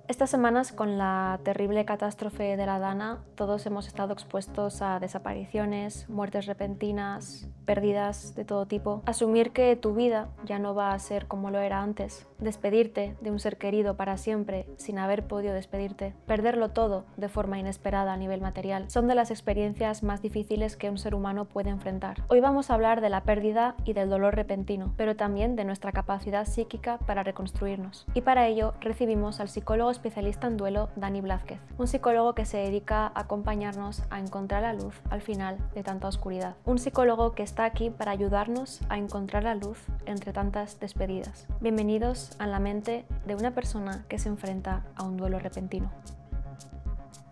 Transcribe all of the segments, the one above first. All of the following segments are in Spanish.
Estas semanas, con la terrible catástrofe de la Dana, todos hemos estado expuestos a desapariciones, muertes repentinas, pérdidas de todo tipo. Asumir que tu vida ya no va a ser como lo era antes, despedirte de un ser querido para siempre sin haber podido despedirte, perderlo todo de forma inesperada a nivel material, son de las experiencias más difíciles que un ser humano puede enfrentar. Hoy vamos a hablar de la pérdida y del dolor repentino, pero también de nuestra capacidad psíquica para reconstruirnos. Y para ello recibimos al psicólogo especialista en duelo Dani Blázquez, un psicólogo que se dedica a acompañarnos a encontrar la luz al final de tanta oscuridad. Un psicólogo que está aquí para ayudarnos a encontrar la luz entre tantas despedidas. Bienvenidos a la mente de una persona que se enfrenta a un duelo repentino.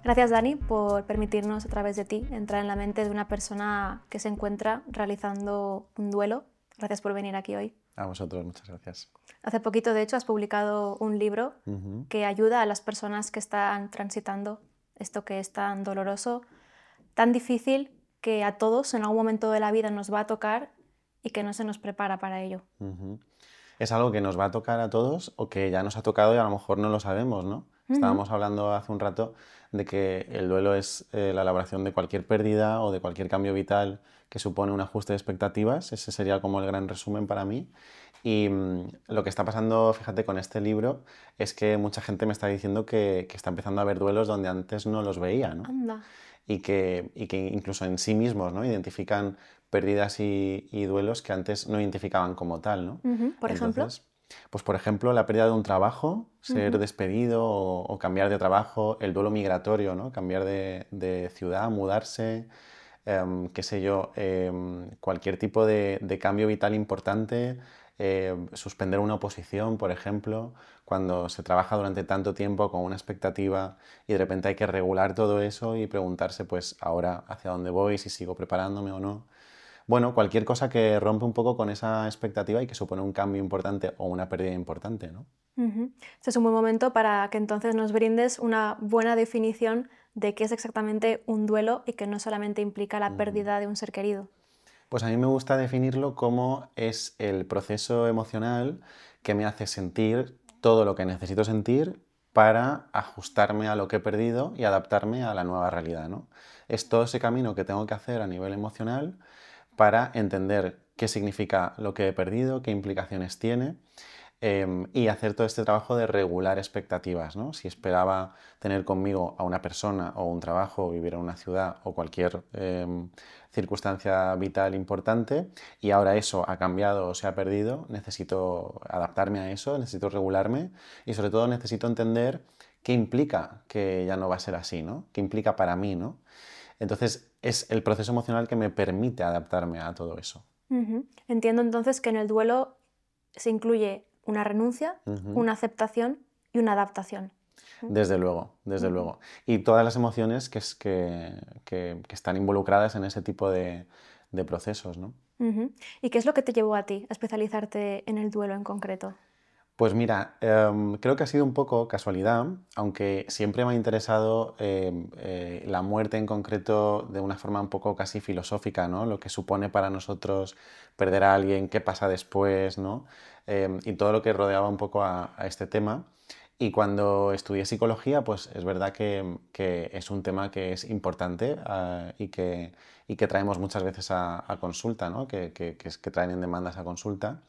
Gracias, Dani, por permitirnos a través de ti entrar en la mente de una persona que se encuentra realizando un duelo. Gracias por venir aquí hoy. A vosotros, muchas gracias. Hace poquito, de hecho, has publicado un libro que ayuda a las personas que están transitando esto que es tan doloroso, tan difícil, que a todos en algún momento de la vida nos va a tocar y que no se nos prepara para ello. Es algo que nos va a tocar a todos o que ya nos ha tocado y a lo mejor no lo sabemos, ¿no? Estábamos hablando hace un rato de que el duelo es la elaboración de cualquier pérdida o de cualquier cambio vital que supone un ajuste de expectativas. Ese sería como el gran resumen para mí. Y lo que está pasando, fíjate, con este libro es que mucha gente me está diciendo que está empezando a ver duelos donde antes no los veía, ¿no? Anda. Y que incluso en sí mismos, ¿no? Identifican pérdidas y duelos que antes no identificaban como tal, ¿no? Por ejemplo. Entonces, pues por ejemplo, la pérdida de un trabajo, ser despedido o cambiar de trabajo, el duelo migratorio, ¿no? Cambiar de ciudad, mudarse, qué sé yo, cualquier tipo de cambio vital importante, suspender una oposición, por ejemplo, cuando se trabaja durante tanto tiempo con una expectativa y de repente hay que regular todo eso y preguntarse, pues, ahora hacia dónde voy, si sigo preparándome o no. Bueno, cualquier cosa que rompe un poco con esa expectativa y que supone un cambio importante o una pérdida importante, ¿no? Este es un buen momento para que entonces nos brindes una buena definición de qué es exactamente un duelo y que no solamente implica la pérdida de un ser querido. Pues a mí me gusta definirlo como es el proceso emocional que me hace sentir todo lo que necesito sentir para ajustarme a lo que he perdido y adaptarme a la nueva realidad, ¿no? Es todo ese camino que tengo que hacer a nivel emocional para entender qué significa lo que he perdido, qué implicaciones tiene y hacer todo este trabajo de regular expectativas, ¿no? Si esperaba tener conmigo a una persona o un trabajo, vivir en una ciudad o cualquier circunstancia vital importante y ahora eso ha cambiado o se ha perdido, necesito adaptarme a eso, necesito regularme y sobre todo necesito entender qué implica que ya no va a ser así, ¿no? ¿Qué implica para mí, ¿no? Entonces es el proceso emocional que me permite adaptarme a todo eso. Entiendo entonces que en el duelo se incluye una renuncia, una aceptación y una adaptación. Desde luego, desde luego. Y todas las emociones que están involucradas en ese tipo de procesos, ¿no? ¿Y qué es lo que te llevó a ti a especializarte en el duelo en concreto? Pues mira, creo que ha sido un poco casualidad, aunque siempre me ha interesado la muerte en concreto de una forma un poco casi filosófica, ¿no? Lo que supone para nosotros perder a alguien, qué pasa después, ¿no? Y todo lo que rodeaba un poco a este tema. Y cuando estudié psicología, pues es verdad que es un tema que es importante y que traemos muchas veces a consulta, ¿no? Que traen en demandas a consulta.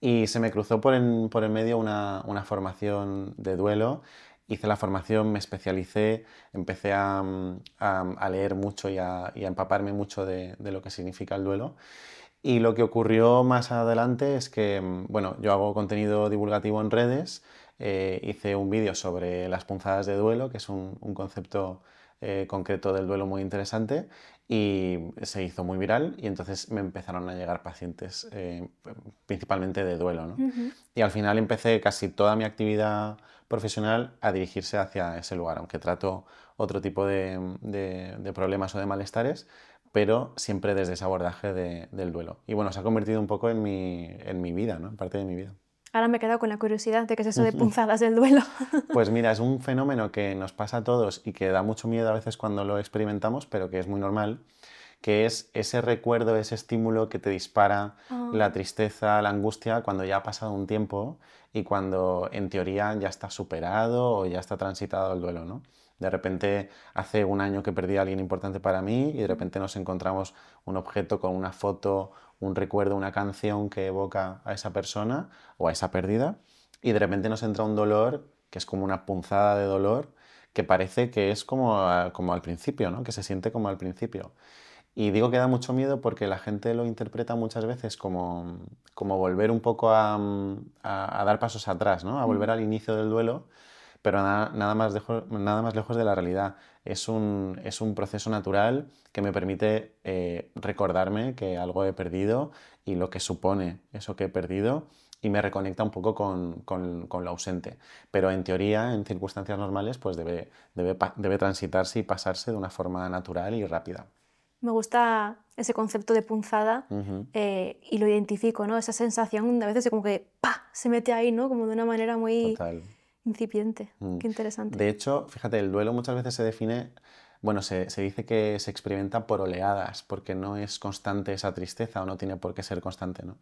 Y se me cruzó por el medio una formación de duelo. Hice la formación, me especialicé, empecé a leer mucho y a empaparme mucho de lo que significa el duelo. Y lo que ocurrió más adelante es que, bueno, yo hago contenido divulgativo en redes, hice un vídeo sobre las punzadas de duelo, que es un concepto concreto del duelo muy interesante, y se hizo muy viral y entonces me empezaron a llegar pacientes principalmente de duelo, ¿no? Y al final empecé casi toda mi actividad profesional a dirigirse hacia ese lugar, aunque trato otro tipo de problemas o de malestares, pero siempre desde ese abordaje del duelo. Y bueno, se ha convertido un poco en mi vida, ¿no? En parte de mi vida. Ahora me he quedado con la curiosidad de qué es eso de punzadas del duelo. Pues mira, es un fenómeno que nos pasa a todos y que da mucho miedo a veces cuando lo experimentamos, pero que es muy normal, que es ese recuerdo, ese estímulo que te dispara Ah, la tristeza, la angustia cuando ya ha pasado un tiempo y cuando en teoría ya está superado o ya está transitado el duelo, ¿no? De repente hace un año que perdí a alguien importante para mí y de mm, repente nos encontramos un objeto con una foto, un recuerdo, una canción que evoca a esa persona o a esa pérdida y de repente nos entra un dolor que es como una punzada de dolor que parece que es como, como al principio, ¿no? Que se siente como al principio. Y digo que da mucho miedo porque la gente lo interpreta muchas veces como, como volver un poco a dar pasos atrás, ¿no? A mm. volver al inicio del duelo, pero nada más lejos de la realidad. Es un proceso natural que me permite recordarme que algo he perdido y lo que supone eso que he perdido y me reconecta un poco con lo ausente. Pero en teoría, en circunstancias normales, pues debe transitarse y pasarse de una forma natural y rápida. Me gusta ese concepto de punzada Ujú, y lo identifico, ¿no? Esa sensación de a veces de como que ¡pa! Se mete ahí, ¿no? Como de una manera muy total. incipiente. Mm. Qué interesante. De hecho, fíjate, el duelo muchas veces se define, bueno, se dice que se experimenta por oleadas, porque no es constante esa tristeza o no tiene por qué ser constante, ¿no?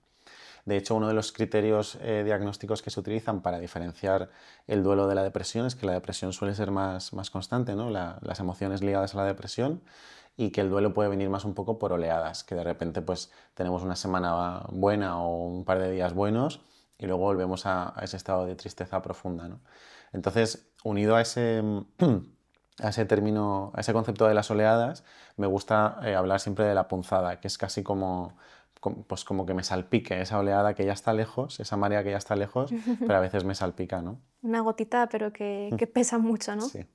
De hecho, uno de los criterios diagnósticos que se utilizan para diferenciar el duelo de la depresión es que la depresión suele ser más constante, ¿no? Las emociones ligadas a la depresión y que el duelo puede venir más un poco por oleadas, que de repente pues tenemos una semana buena o un par de días buenos y luego volvemos a ese estado de tristeza profunda, ¿no? Entonces, unido a a ese término, a ese concepto de las oleadas, me gusta hablar siempre de la punzada, que es casi como, pues como que me salpique esa oleada que ya está lejos, esa marea que ya está lejos, pero a veces me salpica, ¿no? Una gotita, pero que pesa mucho, ¿no? Sí.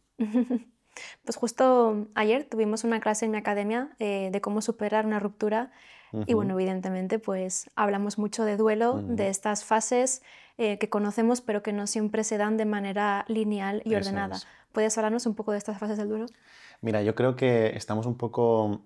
Pues justo ayer tuvimos una clase en mi academia de cómo superar una ruptura y Ujú, bueno, evidentemente pues hablamos mucho de duelo, ujú. de estas fases que conocemos pero que no siempre se dan de manera lineal y Eso ordenada. es. ¿Puedes hablarnos un poco de estas fases del duelo? Mira, yo creo que estamos un poco,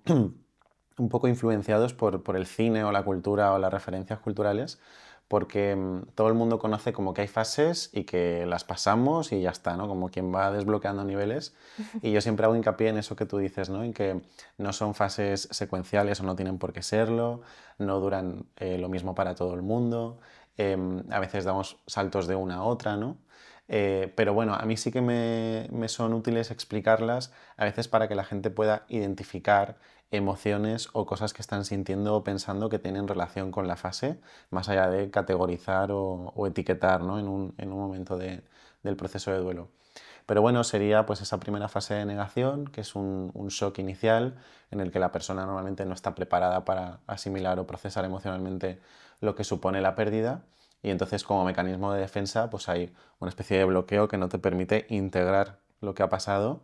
un poco influenciados por el cine o la cultura o las referencias culturales, porque todo el mundo conoce como que hay fases y que las pasamos y ya está, ¿no? Como quien va desbloqueando niveles. Y yo siempre hago hincapié en eso que tú dices, ¿no? En que no son fases secuenciales o no tienen por qué serlo, no duran lo mismo para todo el mundo, a veces damos saltos de una a otra, ¿no? Pero bueno, a mí sí que me son útiles explicarlas a veces para que la gente pueda identificar emociones o cosas que están sintiendo o pensando que tienen relación con la fase, más allá de categorizar o etiquetar, ¿no? En un momento del proceso de duelo. Pero bueno, sería pues esa primera fase de negación, que es un shock inicial en el que la persona normalmente no está preparada para asimilar o procesar emocionalmente lo que supone la pérdida. Y entonces como mecanismo de defensa pues hay una especie de bloqueo que no te permite integrar lo que ha pasado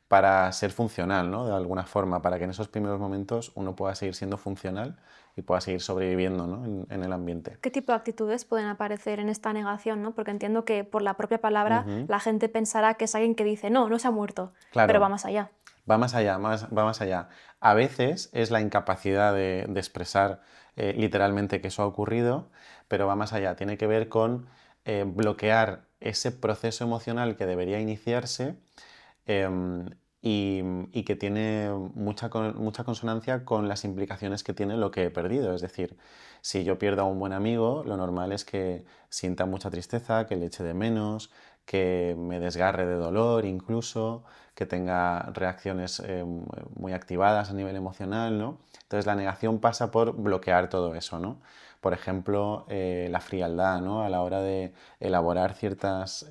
para ser funcional, ¿no? De alguna forma, para que en esos primeros momentos uno pueda seguir siendo funcional y pueda seguir sobreviviendo, ¿no? En el ambiente. ¿Qué tipo de actitudes pueden aparecer en esta negación, ¿no? Porque entiendo que por la propia palabra Ujú. la gente pensará que es alguien que dice, no, no se ha muerto, pero va Claro, más allá. va más allá, va más allá. A veces es la incapacidad de expresar literalmente que eso ha ocurrido, pero va más allá. Tiene que ver con bloquear ese proceso emocional que debería iniciarse em, y que tiene mucha consonancia con las implicaciones que tiene lo que he perdido. Es decir, si yo pierdo a un buen amigo, lo normal es que sienta mucha tristeza, que le eche de menos, que me desgarre de dolor incluso, que tenga reacciones muy activadas a nivel emocional, ¿no? Entonces la negación pasa por bloquear todo eso, ¿no? Por ejemplo, la frialdad, ¿no? A la hora de elaborar ciertas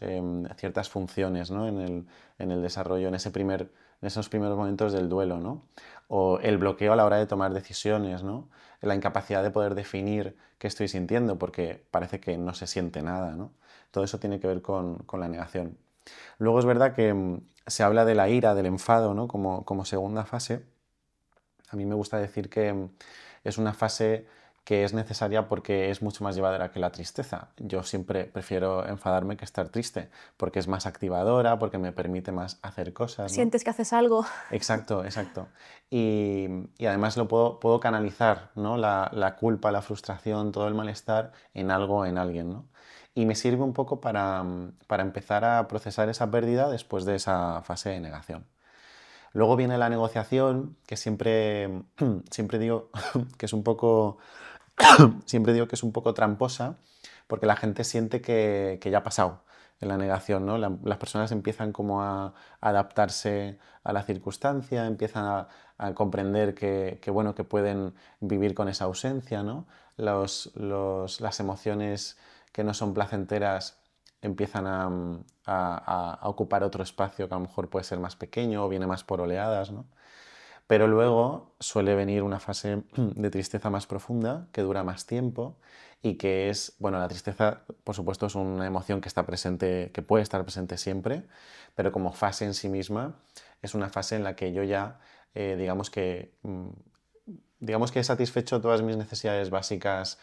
funciones, ¿no? En el desarrollo, en esos primeros momentos del duelo, ¿no? O el bloqueo a la hora de tomar decisiones, ¿no? La incapacidad de poder definir qué estoy sintiendo porque parece que no se siente nada, ¿no? Todo eso tiene que ver con la negación. Luego es verdad que se habla de la ira, del enfado, ¿no? Como segunda fase. A mí me gusta decir que es una fase que es necesaria porque es mucho más llevadera que la tristeza. Yo siempre prefiero enfadarme que estar triste, porque es más activadora, porque me permite más hacer cosas, ¿no? Sientes que haces algo. Exacto, exacto. Y además puedo canalizar, ¿no? La culpa, la frustración, todo el malestar en algo o en alguien, ¿no? Y me sirve un poco para empezar a procesar esa pérdida después de esa fase de negación. Luego viene la negociación, que siempre, siempre digo que es un poco, siempre digo que es un poco tramposa, porque la gente siente que ya ha pasado en la negación, ¿no? Las personas empiezan como a adaptarse a la circunstancia, empiezan a comprender bueno, que pueden vivir con esa ausencia, ¿no? Las emociones que no son placenteras empiezan a ocupar otro espacio que a lo mejor puede ser más pequeño o viene más por oleadas, ¿no? Pero luego suele venir una fase de tristeza más profunda, que dura más tiempo y que es, bueno, la tristeza, por supuesto, es una emoción que está presente, que puede estar presente siempre, pero como fase en sí misma es una fase en la que yo ya, digamos que he satisfecho todas mis necesidades básicas,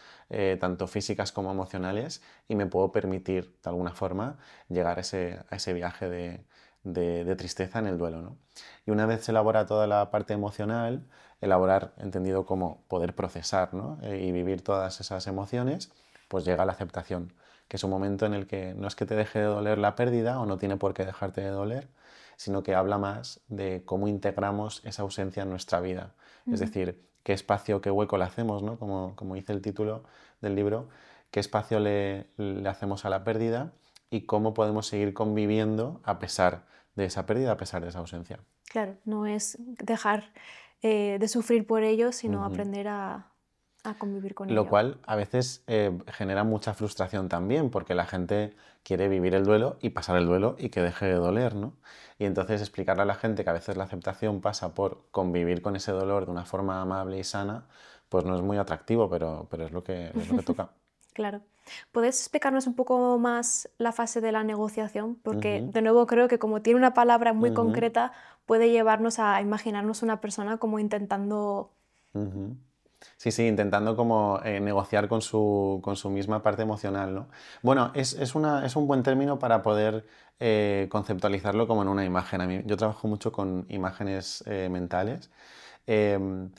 tanto físicas como emocionales, y me puedo permitir, de alguna forma, llegar a ese viaje de tristeza en el duelo, ¿no? Y una vez se elabora toda la parte emocional, elaborar, entendido como poder procesar, ¿no? Y vivir todas esas emociones, pues llega la aceptación, que es un momento en el que no es que te deje de doler la pérdida o no tiene por qué dejarte de doler, sino que habla más de cómo integramos esa ausencia en nuestra vida. Es decir, qué espacio, qué hueco le hacemos, ¿no? Como dice el título del libro, qué espacio le hacemos a la pérdida y cómo podemos seguir conviviendo a pesar de esa pérdida, a pesar de esa ausencia. Claro, no es dejar de sufrir por ello, sino Ujú. aprender a convivir con Lo ello. cual a veces genera mucha frustración también, porque la gente quiere vivir el duelo y pasar el duelo y que deje de doler, ¿no? Y entonces explicarle a la gente que a veces la aceptación pasa por convivir con ese dolor de una forma amable y sana, pues no es muy atractivo, pero es lo que toca. Claro. ¿Puedes explicarnos un poco más la fase de la negociación? Porque, Ujú, de nuevo, creo que como tiene una palabra muy ujú, concreta, puede llevarnos a imaginarnos una persona como intentando... ujú. Sí, sí, intentando como negociar con su misma parte emocional, ¿no? Bueno, es un buen término para poder conceptualizarlo como en una imagen. Yo trabajo mucho con imágenes mentales. Em,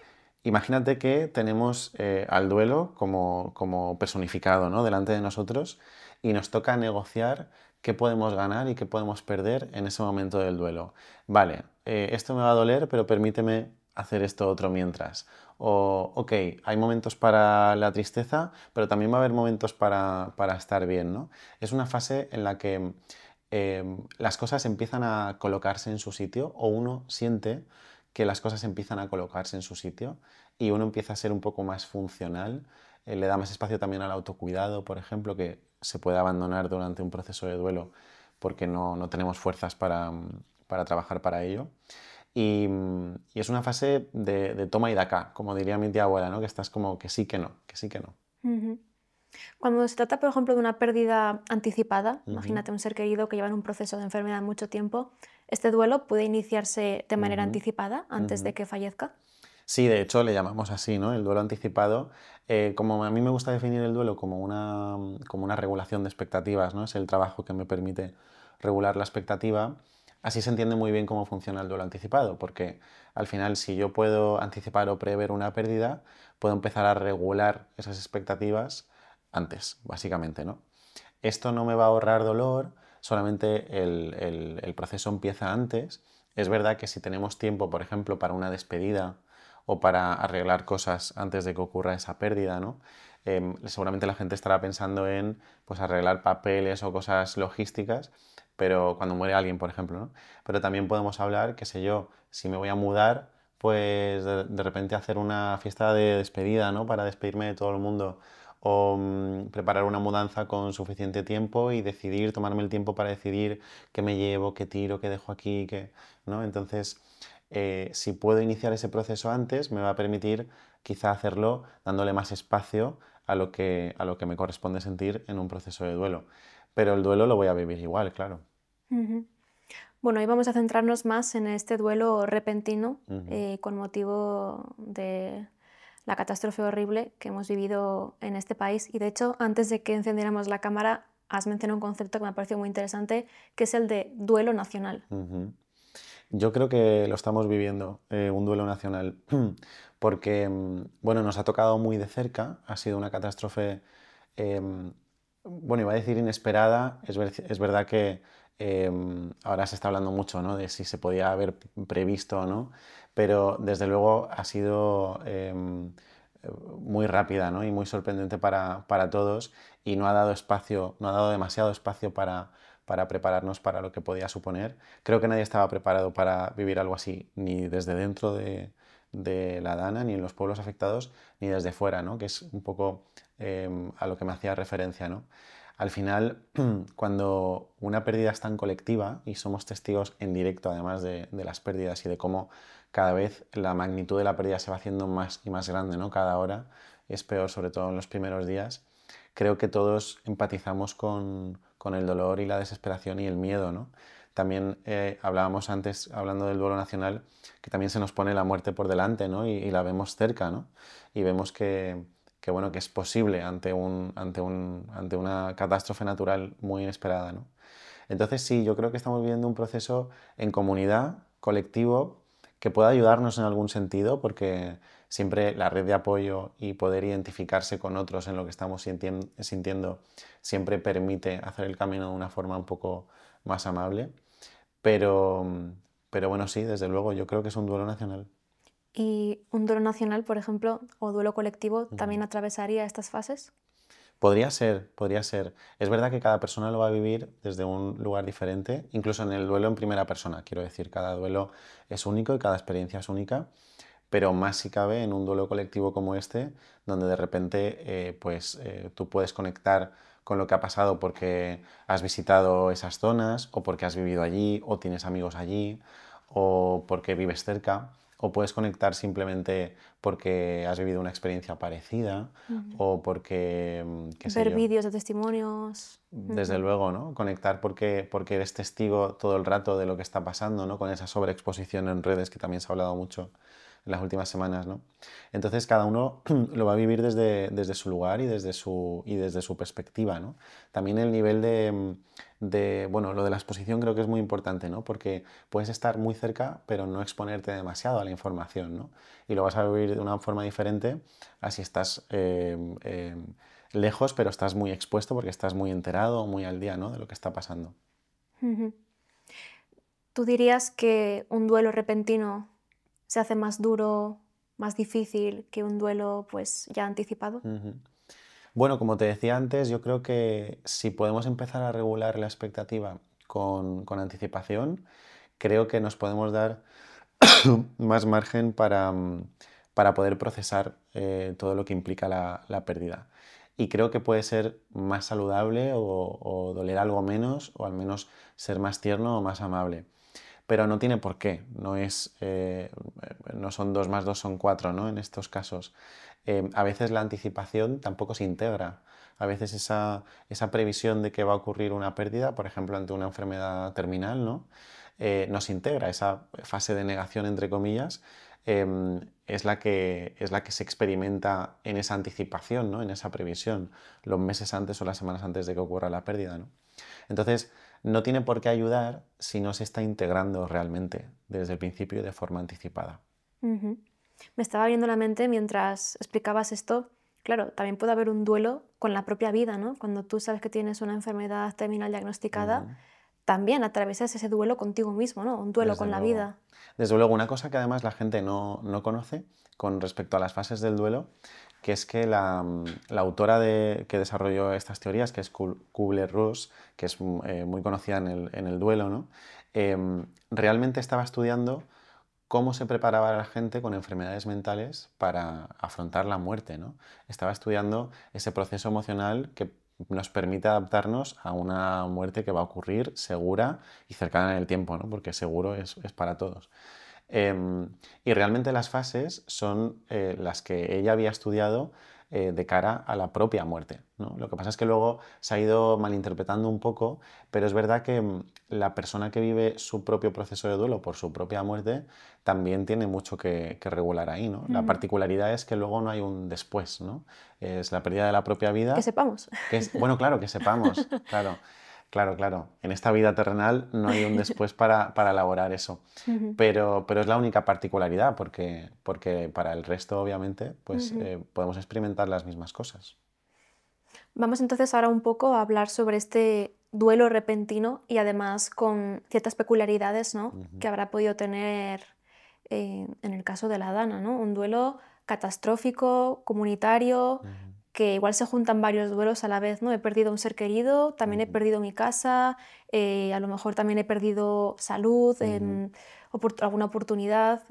Imagínate que tenemos al duelo como personificado, ¿no? Delante de nosotros y nos toca negociar qué podemos ganar y qué podemos perder en ese momento del duelo. Vale, esto me va a doler, pero permíteme hacer esto otro mientras. O, ok, hay momentos para la tristeza, pero también va a haber momentos para estar bien, ¿no? Es una fase en la que las cosas empiezan a colocarse en su sitio o uno siente que las cosas empiezan a colocarse en su sitio y uno empieza a ser un poco más funcional, le da más espacio también al autocuidado, por ejemplo, que se puede abandonar durante un proceso de duelo porque no tenemos fuerzas para trabajar para ello. Y es una fase de toma y daca, como diría mi tía abuela, ¿no? Que estás como que sí, que no, que sí, que no. Ujú. Cuando se trata, por ejemplo, de una pérdida anticipada, Ujú, imagínate un ser querido que lleva en un proceso de enfermedad mucho tiempo, ¿este duelo puede iniciarse de manera ujú, anticipada antes de ujú. que fallezca? Sí, de hecho le llamamos así, ¿no? El duelo anticipado. Como a mí me gusta definir el duelo como una regulación de expectativas, ¿no? Es el trabajo que me permite regular la expectativa. Así se entiende muy bien cómo funciona el duelo anticipado, porque al final si yo puedo anticipar o prever una pérdida, puedo empezar a regular esas expectativas antes, básicamente, ¿no? Esto no me va a ahorrar dolor, solamente el proceso empieza antes. Es verdad que si tenemos tiempo, por ejemplo, para una despedida o para arreglar cosas antes de que ocurra esa pérdida, ¿no? Seguramente la gente estará pensando en pues, arreglar papeles o cosas logísticas, pero cuando muere alguien, por ejemplo, ¿no? Pero también podemos hablar, qué sé yo, si me voy a mudar, pues de repente hacer una fiesta de despedida, ¿no? Para despedirme de todo el mundo o preparar una mudanza con suficiente tiempo y decidir, tomarme el tiempo para decidir qué me llevo, qué tiro, qué dejo aquí, qué, ¿no? Entonces, si puedo iniciar ese proceso antes, me va a permitir quizá hacerlo dándole más espacio a lo que me corresponde sentir en un proceso de duelo. Pero el duelo lo voy a vivir igual, claro. Ujú. Bueno, hoy vamos a centrarnos más en este duelo repentino Ujú, con motivo de la catástrofe horrible que hemos vivido en este país. Y de hecho, antes de que encendiéramos la cámara, has mencionado un concepto que me ha parecido muy interesante, que es el de duelo nacional. ujú. Yo creo que lo estamos viviendo, un duelo nacional, porque, bueno, nos ha tocado muy de cerca, ha sido una catástrofe, em, bueno, iba a decir inesperada, es verdad que Ahora se está hablando mucho, ¿no?, de si se podía haber previsto o no, pero desde luego ha sido muy rápida, ¿no?, y muy sorprendente para todos, y no ha dado espacio, no ha dado demasiado espacio para prepararnos para lo que podía suponer. Creo que nadie estaba preparado para vivir algo así, ni desde dentro de la Dana, ni en los pueblos afectados, ni desde fuera, ¿no?, que es un poco a lo que me hacía referencia, ¿no? Al final, cuando una pérdida es tan colectiva y somos testigos en directo, además de las pérdidas y de cómo cada vez la magnitud de la pérdida se va haciendo más y más grande, ¿no?, cada hora es peor, sobre todo en los primeros días, creo que todos empatizamos con el dolor y la desesperación y el miedo, ¿no? También hablábamos antes, hablando del duelo nacional, que también se nos pone la muerte por delante, ¿no?, y la vemos cerca, ¿no? Y vemos que, bueno, que es posible ante una catástrofe natural muy inesperada, ¿no? Entonces sí, yo creo que estamos viviendo un proceso en comunidad, colectivo, que pueda ayudarnos en algún sentido, porque siempre la red de apoyo y poder identificarse con otros en lo que estamos sintiendo siempre permite hacer el camino de una forma un poco más amable. Pero, pero bueno, sí, desde luego, yo creo que es un duelo nacional. ¿Y un duelo nacional, por ejemplo, o duelo colectivo, Ujú. también atravesaría estas fases? Podría ser, podría ser. Es verdad que cada persona lo va a vivir desde un lugar diferente, incluso en el duelo en primera persona, quiero decir, cada duelo es único y cada experiencia es única, pero más si cabe en un duelo colectivo como este, donde de repente tú puedes conectar con lo que ha pasado porque has visitado esas zonas, o porque has vivido allí, o tienes amigos allí, o porque vives cerca, o puedes conectar simplemente porque has vivido una experiencia parecida, Ujú. o porque, qué sé Ver yo, vídeos de testimonios. desde Ujú. luego, ¿no? Conectar porque eres testigo todo el rato de lo que está pasando, ¿no?, con esa sobreexposición en redes que también se ha hablado mucho en las últimas semanas, ¿no? Entonces cada uno lo va a vivir desde su lugar y desde su perspectiva, ¿no? También el nivel bueno, lo de la exposición creo que es muy importante, ¿no? Porque puedes estar muy cerca, pero no exponerte demasiado a la información, ¿no? Y lo vas a vivir de una forma diferente a si estás lejos, pero estás muy expuesto porque estás muy enterado, muy al día, ¿no?, de lo que está pasando. Ujú. ¿Tú dirías que un duelo repentino se hace más duro, más difícil que un duelo pues ya anticipado? Ujú. Bueno, como te decía antes, yo creo que si podemos empezar a regular la expectativa con anticipación, creo que nos podemos dar más margen para poder procesar todo lo que implica la pérdida. Y creo que puede ser más saludable o doler algo menos, o al menos ser más tierno o más amable. Pero no tiene por qué, no son 2 más 2 son 4, ¿no?, en estos casos. A veces la anticipación tampoco se integra. A veces esa previsión de que va a ocurrir una pérdida, por ejemplo, ante una enfermedad terminal, ¿no?, no se integra. Esa fase de negación, entre comillas, es la que se experimenta en esa anticipación, ¿no?, en esa previsión, los meses antes o las semanas antes de que ocurra la pérdida, ¿no? Entonces, no tiene por qué ayudar si no se está integrando realmente desde el principio y de forma anticipada. Ujú. Me estaba viendo la mente mientras explicabas esto. Claro, también puede haber un duelo con la propia vida, ¿no? Cuando tú sabes que tienes una enfermedad terminal diagnosticada, Ujú. también atraviesas ese duelo contigo mismo, ¿no? Un duelo Desde con la luego. vida. Desde luego, una cosa que además la gente no conoce con respecto a las fases del duelo, que es que la autora que desarrolló estas teorías, que es Kubler-Ross, que es muy conocida en el duelo, ¿no?, realmente estaba estudiando cómo se preparaba a la gente con enfermedades mentales para afrontar la muerte, ¿no? Estaba estudiando ese proceso emocional que nos permite adaptarnos a una muerte que va a ocurrir segura y cercana en el tiempo, ¿no?, porque seguro es para todos. Y realmente las fases son las que ella había estudiado de cara a la propia muerte, ¿no? Lo que pasa es que luego se ha ido malinterpretando un poco, pero es verdad que la persona que vive su propio proceso de duelo por su propia muerte también tiene mucho que regular ahí, ¿no? La Ujú. particularidad es que luego no hay un después, ¿no? Es la pérdida de la propia Que vida, sepamos. que es, bueno, claro, que sepamos, claro, claro, claro. En esta vida terrenal no hay un después para elaborar eso. Ujú, Pero es la única particularidad, porque para el resto, obviamente, pues ujú. podemos experimentar las mismas cosas. Vamos entonces ahora un poco a hablar sobre este duelo repentino y además con ciertas peculiaridades, ¿no? Ujú, Que habrá podido tener en el caso de la Dana, ¿no? Un duelo catastrófico, comunitario, ujú, que igual se juntan varios duelos a la vez, ¿no? He perdido un ser querido, también he ujú, perdido mi casa, a lo mejor también he perdido salud, ujú. alguna oportunidad.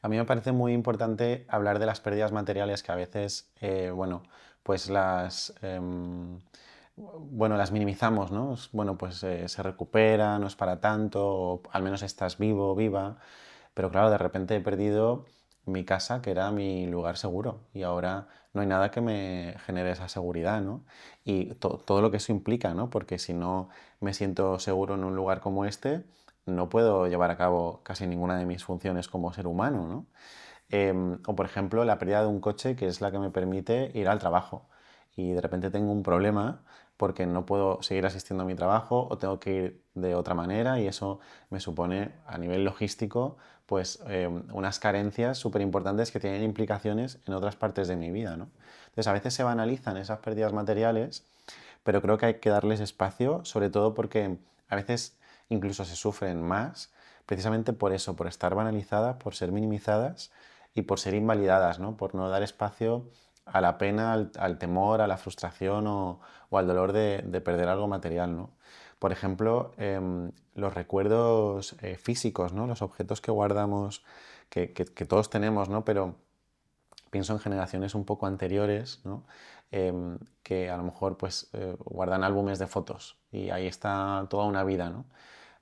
A mí me parece muy importante hablar de las pérdidas materiales que a veces, bueno, pues bueno, las minimizamos, ¿no? Bueno, pues se recupera, no es para tanto, o al menos estás vivo o viva, pero claro, de repente he perdido mi casa, que era mi lugar seguro, y ahora no hay nada que me genere esa seguridad, ¿no? Y todo lo que eso implica, ¿no? Porque si no me siento seguro en un lugar como este, no puedo llevar a cabo casi ninguna de mis funciones como ser humano, ¿no? O por ejemplo, la pérdida de un coche, que es la que me permite ir al trabajo. Y de repente tengo un problema porque no puedo seguir asistiendo a mi trabajo o tengo que ir de otra manera y eso me supone a nivel logístico pues unas carencias súper importantes que tienen implicaciones en otras partes de mi vida, ¿no? Entonces a veces se banalizan esas pérdidas materiales, pero creo que hay que darles espacio, sobre todo porque a veces incluso se sufren más precisamente por eso, por estar banalizadas, por ser minimizadas y por ser invalidadas, ¿no? Por no dar espacio a la pena, al temor, a la frustración o al dolor de perder algo material, ¿no? Por ejemplo, los recuerdos físicos, ¿no? Los objetos que guardamos, que todos tenemos, ¿no? Pero pienso en generaciones un poco anteriores, ¿no? Que a lo mejor pues, guardan álbumes de fotos y ahí está toda una vida, ¿no?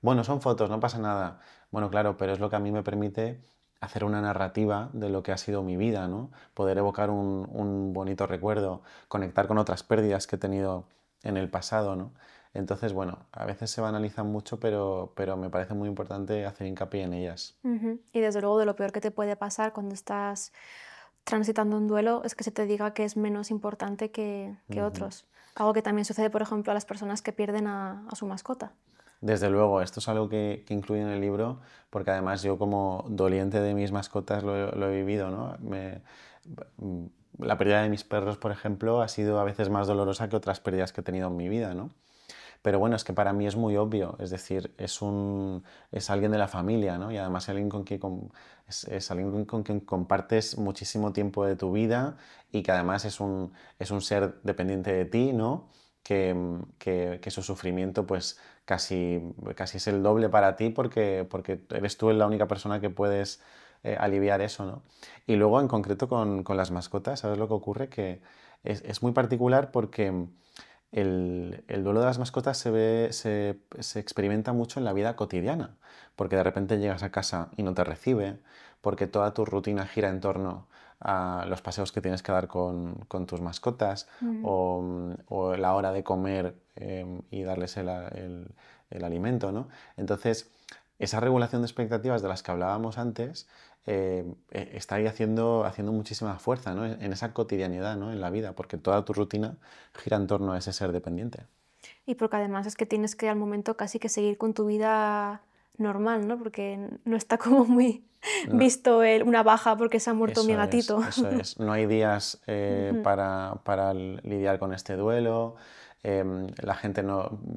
Bueno, son fotos, no pasa nada. Bueno, claro, pero es lo que a mí me permite hacer una narrativa de lo que ha sido mi vida, ¿no? Poder evocar un bonito recuerdo, conectar con otras pérdidas que he tenido en el pasado, ¿no? Entonces, bueno, a veces se banalizan mucho, pero me parece muy importante hacer hincapié en ellas. Ujú. Y desde luego de lo peor que te puede pasar cuando estás transitando un duelo es que se te diga que es menos importante que Ujú. otros. Algo que también sucede, por ejemplo, a las personas que pierden a su mascota. Desde luego, esto es algo que incluye en el libro, porque además yo como doliente de mis mascotas lo he vivido, ¿no? Mm, la pérdida de mis perros, por ejemplo, ha sido a veces más dolorosa que otras pérdidas que he tenido en mi vida, ¿no? Pero bueno, es que para mí es muy obvio, es decir, es alguien de la familia, ¿no? Y además alguien es alguien con quien compartes muchísimo tiempo de tu vida y que además es un ser dependiente de ti, ¿no? Que su sufrimiento pues casi es el doble para ti porque eres tú la única persona que puedes aliviar eso, ¿no? Y luego en concreto con las mascotas, ¿sabes lo que ocurre? Que es muy particular porque el duelo de las mascotas se experimenta mucho en la vida cotidiana, porque de repente llegas a casa y no te recibe, porque toda tu rutina gira en torno a los paseos que tienes que dar con tus mascotas Ujú. o la hora de comer y darles el alimento, ¿no? Entonces, esa regulación de expectativas de las que hablábamos antes está ahí haciendo muchísima fuerza, ¿no? En esa cotidianidad, ¿no? En la vida, porque toda tu rutina gira en torno a ese ser dependiente. Y porque además es que tienes que al momento casi que seguir con tu vida normal, ¿no? Porque no está como muy No, visto una baja porque se ha muerto mi gatito. eso es. No hay días Ujú, para lidiar con este duelo. La gente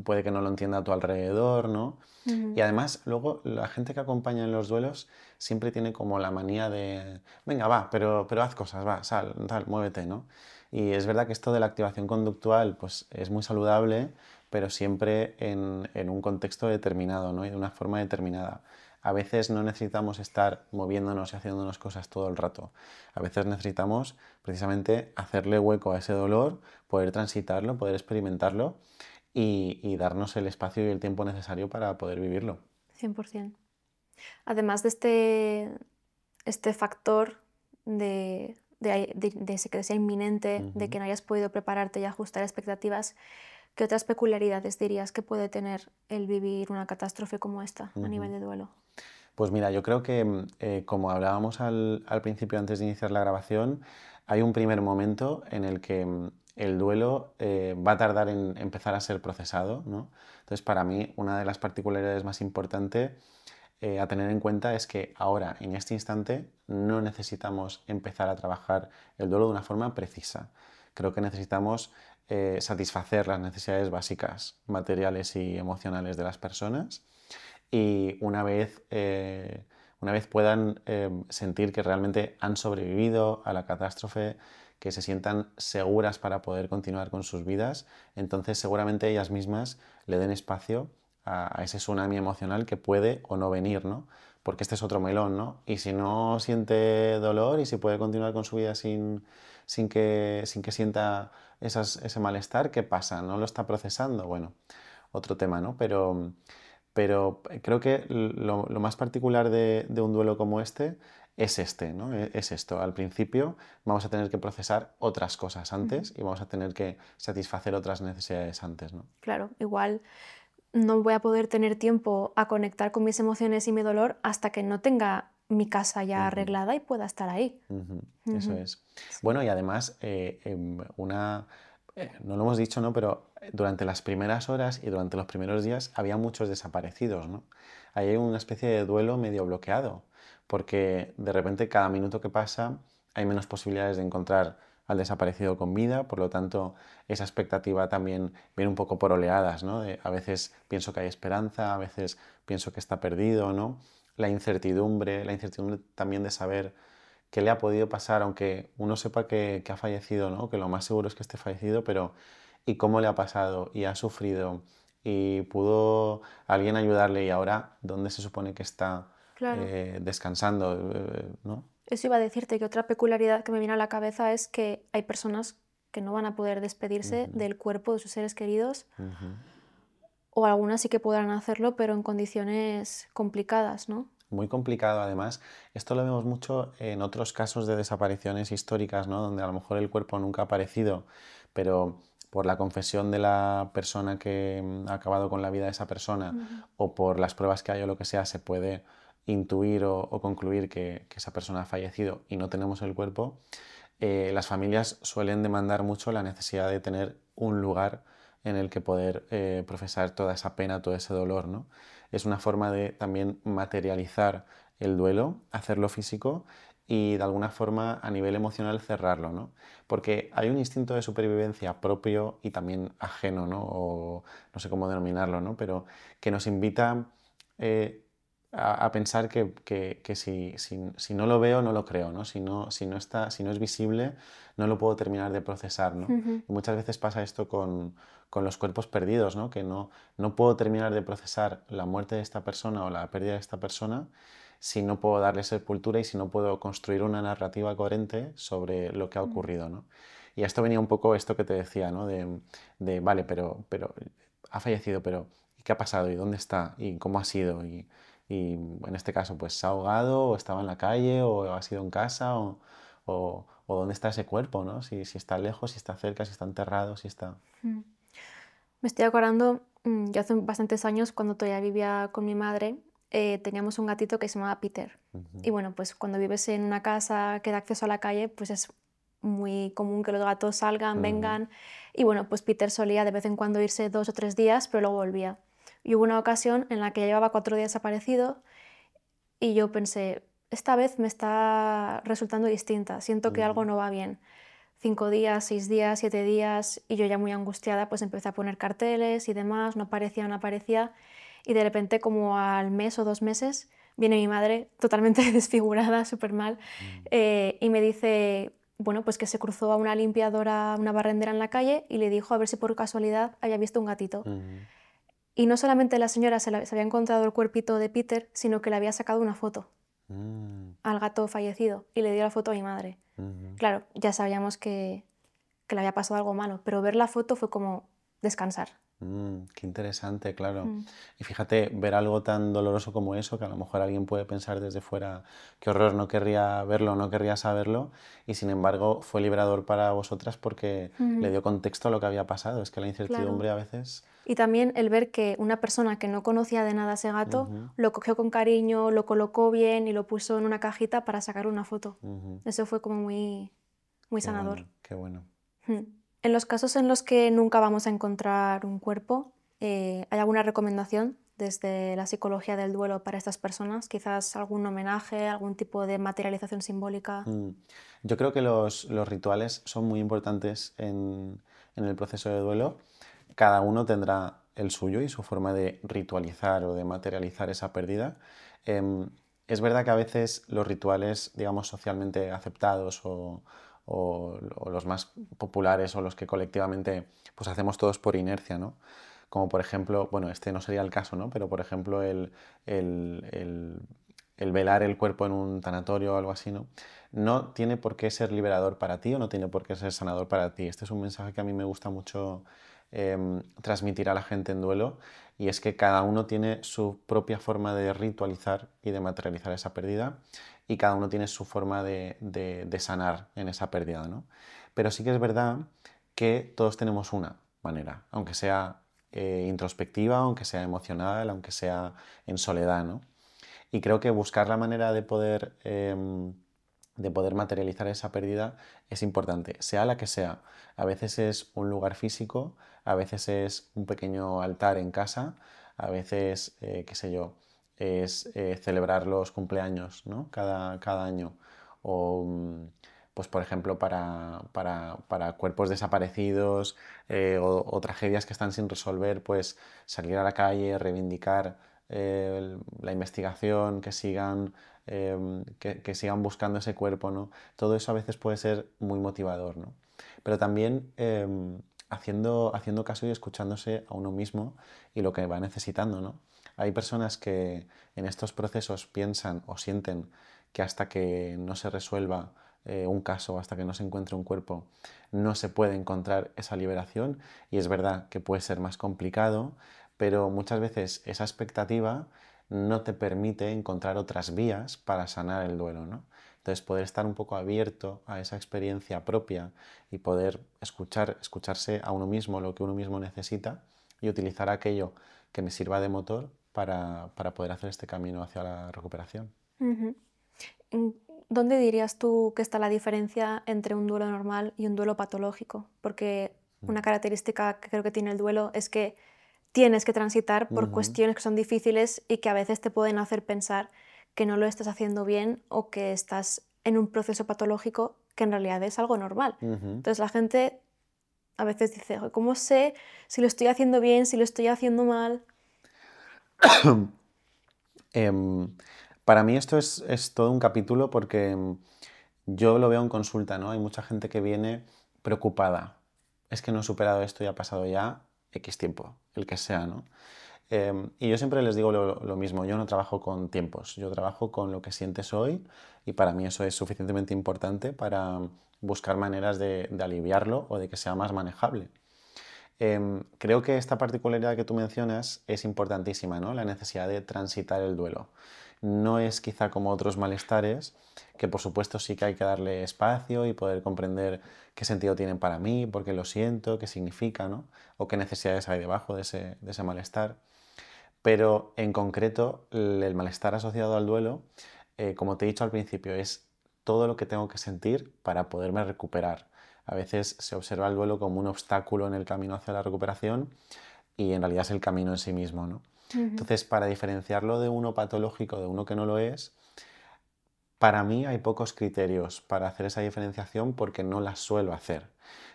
puede que no lo entienda a tu alrededor, ¿no? Y ujú. además, luego, la gente que acompaña en los duelos siempre tiene como la manía de, venga, va, pero haz cosas, va, sal, tal, muévete, ¿no? Y es verdad que esto de la activación conductual, pues es muy saludable, pero siempre en un contexto determinado, ¿no? Y de una forma determinada. A veces no necesitamos estar moviéndonos y haciéndonos cosas todo el rato. A veces necesitamos precisamente hacerle hueco a ese dolor, poder transitarlo, poder experimentarlo y darnos el espacio y el tiempo necesario para poder vivirlo. 100%. Además de este factor de que sea inminente, de Ujú, que no hayas podido prepararte y ajustar expectativas, ¿qué otras peculiaridades dirías que puede tener el vivir una catástrofe como esta a nivel ujú. de duelo? Pues mira, yo creo que como hablábamos al principio antes de iniciar la grabación, hay un primer momento en el que el duelo va a tardar en empezar a ser procesado, ¿no? Entonces, para mí, una de las particularidades más importantes a tener en cuenta es que ahora, en este instante, no necesitamos empezar a trabajar el duelo de una forma precisa. Creo que necesitamos satisfacer las necesidades básicas, materiales y emocionales de las personas. Y una vez puedan sentir que realmente han sobrevivido a la catástrofe, que se sientan seguras para poder continuar con sus vidas, entonces seguramente ellas mismas le den espacio a ese tsunami emocional que puede o no venir, ¿no? Porque este es otro melón, ¿no? Y si no siente dolor y si puede continuar con su vida sin que sienta ese malestar, ¿qué pasa? ¿No lo está procesando? Bueno, otro tema, ¿no? Pero creo que lo más particular de un duelo como este, ¿no? Es esto. Al principio vamos a tener que procesar otras cosas Ujú. antes y vamos a tener que satisfacer otras necesidades antes, ¿no? Claro, igual no voy a poder tener tiempo a conectar con mis emociones y mi dolor hasta que no tenga mi casa ya Ujú. arreglada y pueda estar ahí. Ujú, eso Ujú. es. Sí. Bueno, y además, no lo hemos dicho, ¿no? Pero durante las primeras horas y durante los primeros días había muchos desaparecidos, ¿no? Ahí hay una especie de duelo medio bloqueado, porque de repente cada minuto que pasa hay menos posibilidades de encontrar al desaparecido con vida, por lo tanto esa expectativa también viene un poco por oleadas, ¿no? A veces pienso que hay esperanza, a veces pienso que está perdido, ¿no? La incertidumbre también de saber qué le ha podido pasar, aunque uno sepa que ha fallecido, ¿no? Que lo más seguro es que esté fallecido, pero ¿y cómo le ha pasado? ¿Y ha sufrido? ¿Y pudo alguien ayudarle? ¿Y ahora dónde se supone que está Claro. descansando? ¿No? Eso iba a decirte que otra peculiaridad que me viene a la cabeza es que hay personas que no van a poder despedirse Ujú, del cuerpo de sus seres queridos ujú. o algunas sí que podrán hacerlo, pero en condiciones complicadas, ¿no? Muy complicado además. Esto lo vemos mucho en otros casos de desapariciones históricas, ¿no? Donde a lo mejor el cuerpo nunca ha aparecido, pero por la confesión de la persona que ha acabado con la vida de esa persona Ujú. o por las pruebas que hay o lo que sea, se puede intuir o concluir que esa persona ha fallecido y no tenemos el cuerpo. Las familias suelen demandar mucho la necesidad de tener un lugar en el que poder profesar toda esa pena, todo ese dolor, ¿no? Es una forma de también materializar el duelo, hacerlo físico y de alguna forma a nivel emocional cerrarlo, ¿no? Porque hay un instinto de supervivencia propio y también ajeno, ¿no? O no sé cómo denominarlo, ¿no? Pero que nos invita eh, a pensar que si no lo veo, no lo creo, ¿no? Si no es visible, no lo puedo terminar de procesar, ¿no? Ujú. Y muchas veces pasa esto con los cuerpos perdidos, ¿no? Que no puedo terminar de procesar la muerte de esta persona o la pérdida de esta persona si no puedo darle sepultura y si no puedo construir una narrativa coherente sobre lo que ha Mm. ocurrido, ¿no? Y a esto venía un poco esto que te decía, ¿no? Vale, pero ha fallecido, pero ¿y qué ha pasado? ¿Y dónde está? ¿Y cómo ha sido? Y en este caso, pues se ha ahogado o estaba en la calle o ha sido en casa o dónde está ese cuerpo, ¿no? Si está lejos, si está cerca, si está enterrado, si está... Mm. Me estoy acordando, yo hace bastantes años, cuando todavía vivía con mi madre, teníamos un gatito que se llamaba Peter. Ujú, Y bueno, pues cuando vives en una casa que da acceso a la calle, pues es muy común que los gatos salgan, ujú, vengan. Y bueno, pues Peter solía de vez en cuando irse 2 o 3 días, pero luego volvía. Y hubo una ocasión en la que ya llevaba 4 días desaparecido y yo pensé, esta vez me está resultando distinta, siento que algo ujú, no va bien. 5 días, 6 días, 7 días, y yo ya muy angustiada, pues empecé a poner carteles y demás, no aparecía, no aparecía, y de repente como al mes o 2 meses viene mi madre totalmente desfigurada, súper mal, mm, y me dice, bueno, pues que se cruzó a una limpiadora, una barrendera en la calle y le dijo a ver si por casualidad había visto un gatito. ujú, Y no solamente la señora se había encontrado el cuerpito de Peter, sino que le había sacado una foto mm, al gato fallecido y le dio la foto a mi madre. ujú. Claro, ya sabíamos que le había pasado algo malo, pero ver la foto fue como descansar. Qué interesante, claro. Mm. Y fíjate, ver algo tan doloroso como eso, que a lo mejor alguien puede pensar desde fuera, qué horror, no querría verlo, no querría saberlo, y sin embargo fue liberador para vosotras porque le Ujú. dio contexto a lo que había pasado. Es que la Claro. incertidumbre a veces... Y también el ver que una persona que no conocía de nada a ese gato Ujú, lo cogió con cariño, lo colocó bien y lo puso en una cajita para sacar una foto. ujú. Eso fue como muy, muy Qué sanador. bueno, qué bueno. Mm. En los casos en los que nunca vamos a encontrar un cuerpo, ¿hay alguna recomendación desde la psicología del duelo para estas personas? Quizás algún homenaje, algún tipo de materialización simbólica. Mm. Yo creo que los rituales son muy importantes en el proceso de duelo, cada uno tendrá el suyo y su forma de ritualizar o de materializar esa pérdida. Em, es verdad que a veces los rituales, digamos, socialmente aceptados o los más populares o los que colectivamente pues hacemos todos por inercia, ¿no? Como por ejemplo, bueno, este no sería el caso, ¿no? Pero por ejemplo el- el- el velar el cuerpo en un tanatorio o algo así, ¿no? No tiene por qué ser liberador para ti o no tiene por qué ser sanador para ti. Este es un mensaje que a mí me gusta mucho transmitir a la gente en duelo, y es que cada uno tiene su propia forma de ritualizar y de materializar esa pérdida, y cada uno tiene su forma de sanar en esa pérdida, ¿no? Pero sí que es verdad que todos tenemos una manera, aunque sea introspectiva, aunque sea emocional, aunque sea en soledad, ¿no? Y creo que buscar la manera de poder materializar esa pérdida es importante, sea la que sea. A veces es un lugar físico, a veces es un pequeño altar en casa, a veces, qué sé yo, es celebrar los cumpleaños, ¿no? Cada año. O, pues, por ejemplo, para cuerpos desaparecidos o tragedias que están sin resolver, pues salir a la calle, reivindicar la investigación, que sigan buscando ese cuerpo, ¿no? Todo eso a veces puede ser muy motivador, ¿no? Pero también haciendo caso y escuchándose a uno mismo y lo que va necesitando, ¿no? Hay personas que en estos procesos piensan o sienten que hasta que no se resuelva un caso, hasta que no se encuentre un cuerpo, no se puede encontrar esa liberación, y es verdad que puede ser más complicado, pero muchas veces esa expectativa no te permite encontrar otras vías para sanar el duelo, ¿no? Entonces, poder estar un poco abierto a esa experiencia propia y poder escucharse a uno mismo, lo que uno mismo necesita, y utilizar aquello que me sirva de motor para poder hacer este camino hacia la recuperación. Ujú. Mm, ¿Dónde dirías tú que está la diferencia entre un duelo normal y un duelo patológico? Porque Mm. una característica que creo que tiene el duelo es que tienes que transitar por Ujú, cuestiones que son difíciles y que a veces te pueden hacer pensar que no lo estás haciendo bien o que estás en un proceso patológico que en realidad es algo normal. ujú. Entonces la gente a veces dice: "Jo, ¿cómo sé si lo estoy haciendo bien, si lo estoy haciendo mal?". Em, para mí esto es todo un capítulo porque yo lo veo en consulta, ¿no? Hay mucha gente que viene preocupada. Es que no he superado esto y ha pasado ya X tiempo, el que sea, ¿no? Y yo siempre les digo lo mismo, yo no trabajo con tiempos, yo trabajo con lo que sientes hoy, y para mí eso es suficientemente importante para buscar maneras de aliviarlo o de que sea más manejable. Creo que esta particularidad que tú mencionas es importantísima, ¿no? La necesidad de transitar el duelo. No es quizá como otros malestares, que por supuesto sí que hay que darle espacio y poder comprender qué sentido tienen para mí, por qué lo siento, qué significa, ¿no? O qué necesidades hay debajo de ese malestar. Pero en concreto, el malestar asociado al duelo, como te he dicho al principio, es todo lo que tengo que sentir para poderme recuperar. A veces se observa el duelo como un obstáculo en el camino hacia la recuperación, y en realidad es el camino en sí mismo, ¿no? Ujú, Entonces, para diferenciarlo de uno patológico de uno que no lo es, para mí hay pocos criterios para hacer esa diferenciación porque no la suelo hacer.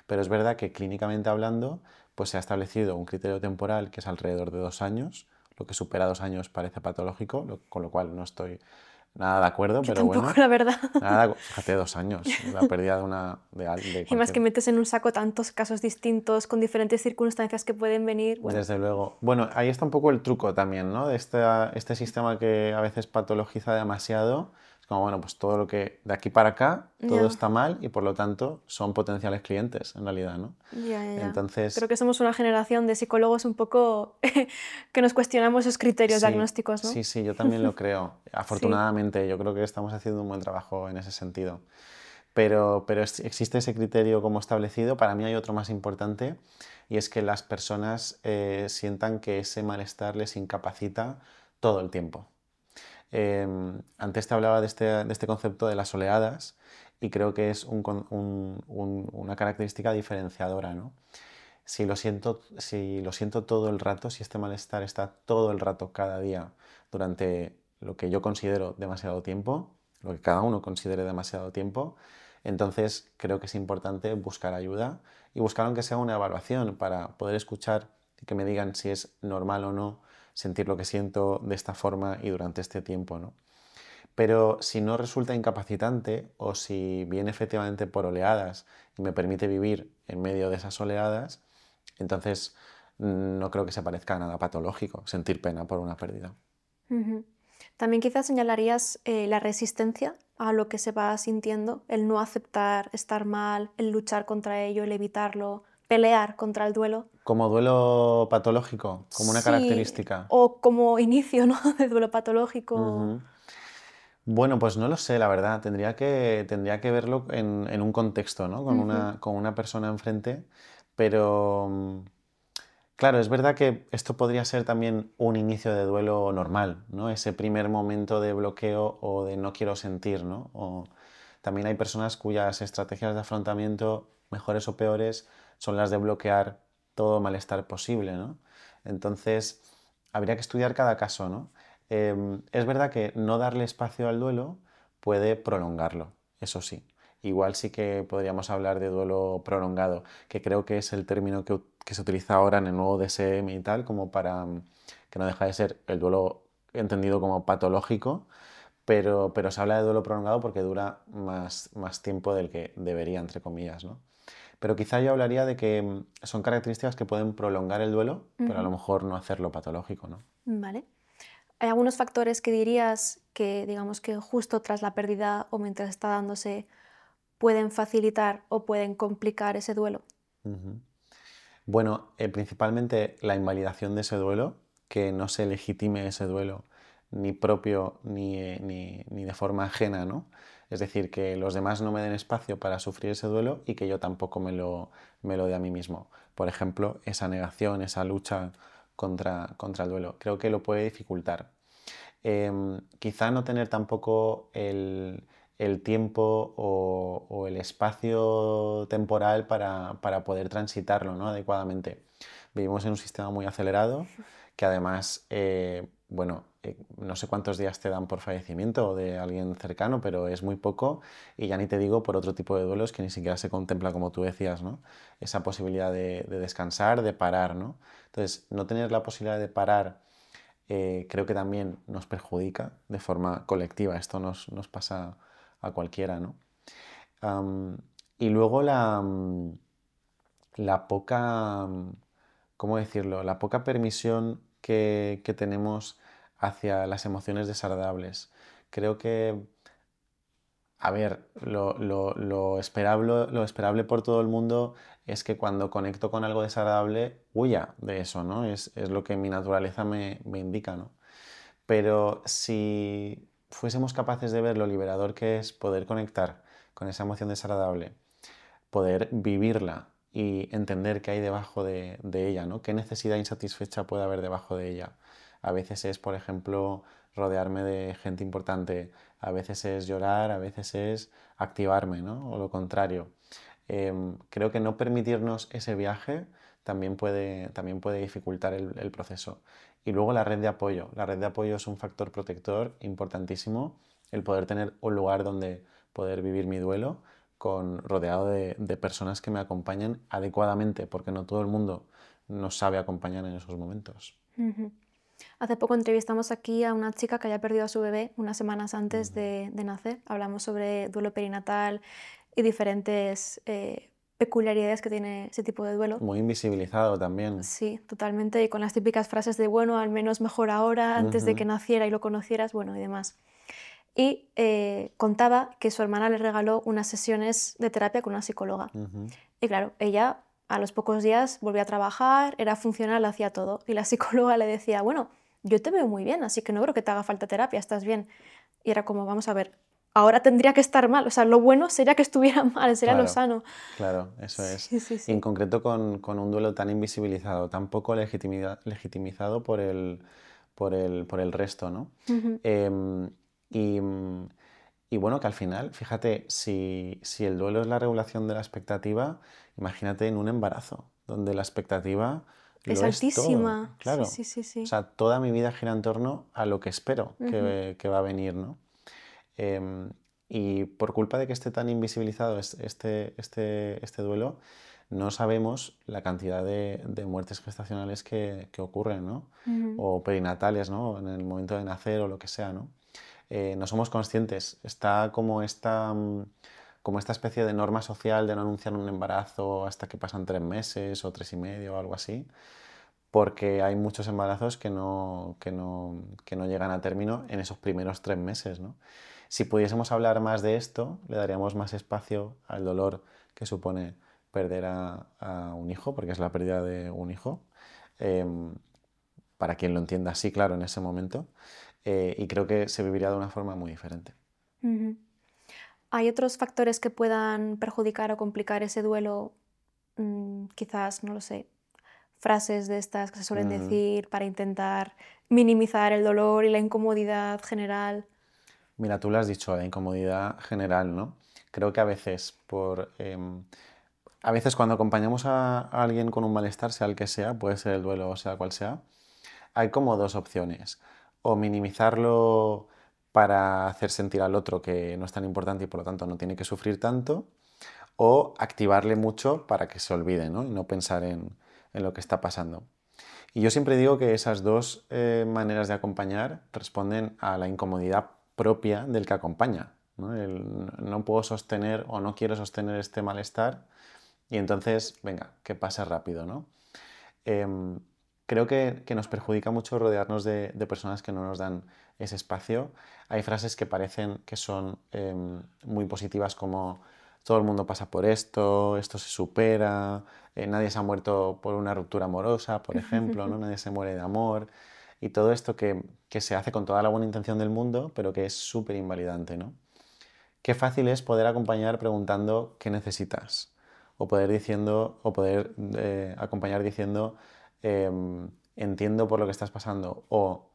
Pero es verdad que clínicamente hablando, pues se ha establecido un criterio temporal que es alrededor de 2 años. Lo que supera 2 años parece patológico, con lo cual no estoy nada de acuerdo, yo pero tampoco, bueno, la verdad. nada, fíjate, 2 años, la pérdida de Y más que cualquier. metes en un saco tantos casos distintos, con diferentes circunstancias que pueden venir, bueno, Desde luego. Bueno, ahí está un poco el truco también, ¿no? De este sistema que a veces patologiza demasiado. Es como, bueno, pues todo lo que de aquí para acá, todo ya, está mal y por lo tanto son potenciales clientes, en realidad, ¿no? ya. Creo Entonces, que somos una generación de psicólogos un poco que nos cuestionamos esos criterios sí, diagnósticos, ¿no? sí, sí, yo también lo creo. Sí. Afortunadamente, yo creo que estamos haciendo un buen trabajo en ese sentido. Pero existe ese criterio como establecido. Para mí hay otro más importante, y es que las personas sientan que ese malestar les incapacita todo el tiempo. Antes te hablaba de este concepto de las oleadas, y creo que es una característica diferenciadora, ¿no? Si lo siento todo el rato, si este malestar está todo el rato, cada día, durante lo que yo considero demasiado tiempo, lo que cada uno considere demasiado tiempo, Entonces creo que es importante buscar ayuda y buscar aunque sea una evaluación para poder escuchar y que me digan si es normal o no sentir lo que siento de esta forma y durante este tiempo, ¿no? Pero si no resulta incapacitante o si viene efectivamente por oleadas y me permite vivir en medio de esas oleadas, entonces no creo que se parezca a nada patológico sentir pena por una pérdida. Ujú. También quizás señalarías la resistencia a lo que se va sintiendo, el no aceptar estar mal, el luchar contra ello, el evitarlo, pelear contra el duelo. Como duelo patológico, como una Sí, característica. o como inicio, ¿no? de duelo patológico. Ujú. Bueno, pues no lo sé, la verdad. Tendría que verlo en un contexto, ¿no? Ujú, Con una persona enfrente. Pero, claro, es verdad que esto podría ser también un inicio de duelo normal, ¿no? Ese primer momento de bloqueo o de no quiero sentir, ¿no? O también hay personas cuyas estrategias de afrontamiento, mejores o peores, son las de bloquear todo malestar posible, ¿no? Entonces, habría que estudiar cada caso, ¿no? Es verdad que no darle espacio al duelo puede prolongarlo, eso sí. Igual sí que podríamos hablar de duelo prolongado, que creo que es el término que se utiliza ahora en el nuevo DSM y tal, como para que no deja de ser el duelo entendido como patológico, pero se habla de duelo prolongado porque dura más tiempo del que debería, entre comillas, ¿no? Pero quizá yo hablaría de que son características que pueden prolongar el duelo, pero a lo ujú. mejor no hacerlo patológico, ¿no? Vale. ¿Hay algunos factores que dirías que, digamos que justo tras la pérdida o mientras está dándose, pueden facilitar o pueden complicar ese duelo? Ujú. Bueno, principalmente la invalidación de ese duelo, que no se legitime ese duelo ni propio ni de forma ajena, ¿no? Es decir, que los demás no me den espacio para sufrir ese duelo y que yo tampoco me lo dé a mí mismo. Por ejemplo, esa negación, esa lucha contra el duelo. Creo que lo puede dificultar. Quizá no tener tampoco el tiempo o el espacio temporal para poder transitarlo, ¿no? adecuadamente. Vivimos en un sistema muy acelerado que además, bueno, no sé cuántos días te dan por fallecimiento o de alguien cercano, pero es muy poco y ya ni te digo por otro tipo de duelos que ni siquiera se contempla como tú decías, ¿no? Esa posibilidad de descansar, de parar, ¿no? Entonces, no tener la posibilidad de parar creo que también nos perjudica de forma colectiva. Esto nos pasa a cualquiera, ¿no? Am, y luego la poca, ¿cómo decirlo? La poca permisión que tenemos hacia las emociones desagradables. Creo que a ver, lo esperable por todo el mundo es que cuando conecto con algo desagradable, huya de eso, ¿no? Es lo que mi naturaleza me indica, ¿no? Pero si fuésemos capaces de ver lo liberador que es poder conectar con esa emoción desagradable, poder vivirla y entender qué hay debajo de ella, ¿no? ¿Qué necesidad insatisfecha puede haber debajo de ella? A veces es, por ejemplo, rodearme de gente importante, a veces es llorar, a veces es activarme, ¿no? O lo contrario. Creo que no permitirnos ese viaje también puede dificultar el proceso. Y luego la red de apoyo. La red de apoyo es un factor protector importantísimo, el poder tener un lugar donde poder vivir mi duelo rodeado de personas que me acompañen adecuadamente, porque no todo el mundo nos sabe acompañar en esos momentos. Ujú. Hace poco entrevistamos aquí a una chica que había perdido a su bebé unas semanas antes Ujú. de nacer. Hablamos sobre duelo perinatal y diferentes peculiaridades que tiene ese tipo de duelo. Muy invisibilizado también. Sí, totalmente. Y con las típicas frases de, bueno, al menos mejor ahora, antes de que Ujú, naciera y lo conocieras, bueno, y demás. Y contaba que su hermana le regaló unas sesiones de terapia con una psicóloga. ujú. Y claro, ella a los pocos días volvió a trabajar, era funcional, hacía todo. Y la psicóloga le decía, bueno, yo te veo muy bien, así que no creo que te haga falta terapia, estás bien. Y era como, vamos a ver, ahora tendría que estar mal, o sea, lo bueno sería que estuviera mal, sería lo Claro, sano. claro, eso es. Sí, sí, Y en sí. concreto con un duelo tan invisibilizado, tan poco legitimizado por el resto, ¿no? Ujú. Em, y, y bueno, que al final, fíjate, si el duelo es la regulación de la expectativa, imagínate en un embarazo, donde la expectativa Es lo es todo, altísima, sí, claro. sí, sí, O sí. sea, toda mi vida gira en torno a lo que espero Ujú. que va a venir, ¿no? Em, Y por culpa de que esté tan invisibilizado este duelo, no sabemos la cantidad de muertes gestacionales que ocurren, ¿no? Ujú. O perinatales, ¿no? En el momento de nacer o lo que sea, ¿no? No somos conscientes. Está como esta especie de norma social de no anunciar un embarazo hasta que pasan 3 meses o 3 y medio o algo así, porque hay muchos embarazos que no llegan a término en esos primeros 3 meses, ¿no? Si pudiésemos hablar más de esto, le daríamos más espacio al dolor que supone perder a un hijo, porque es la pérdida de un hijo, em, para quien lo entienda así, claro, en ese momento, y creo que se viviría de una forma muy diferente. Ujú. ¿Hay otros factores que puedan perjudicar o complicar ese duelo? Quizás, no lo sé, frases de estas que se suelen Mm, decir para intentar minimizar el dolor y la incomodidad general. Mira, tú lo has dicho, la incomodidad general, ¿no? Creo que a veces cuando acompañamos a alguien con un malestar, sea el que sea, puede ser el duelo o sea cual sea, hay como dos opciones. O minimizarlo para hacer sentir al otro que no es tan importante y por lo tanto no tiene que sufrir tanto, o activarle mucho para que se olvide, ¿no? Y no pensar en lo que está pasando. Y yo siempre digo que esas dos maneras de acompañar responden a la incomodidad propia del que acompaña, ¿no? No puedo sostener o no quiero sostener este malestar y entonces, venga, que pase rápido, ¿no? Em, Creo que nos perjudica mucho rodearnos de personas que no nos dan ese espacio. Hay frases que parecen que son muy positivas como todo el mundo pasa por esto se supera, nadie se ha muerto por una ruptura amorosa, por ejemplo, ¿no? Nadie se muere de amor. Y todo esto que se hace con toda la buena intención del mundo, pero que es súper invalidante, ¿no? Qué fácil es poder acompañar preguntando qué necesitas. O poder acompañar diciendo entiendo por lo que estás pasando. O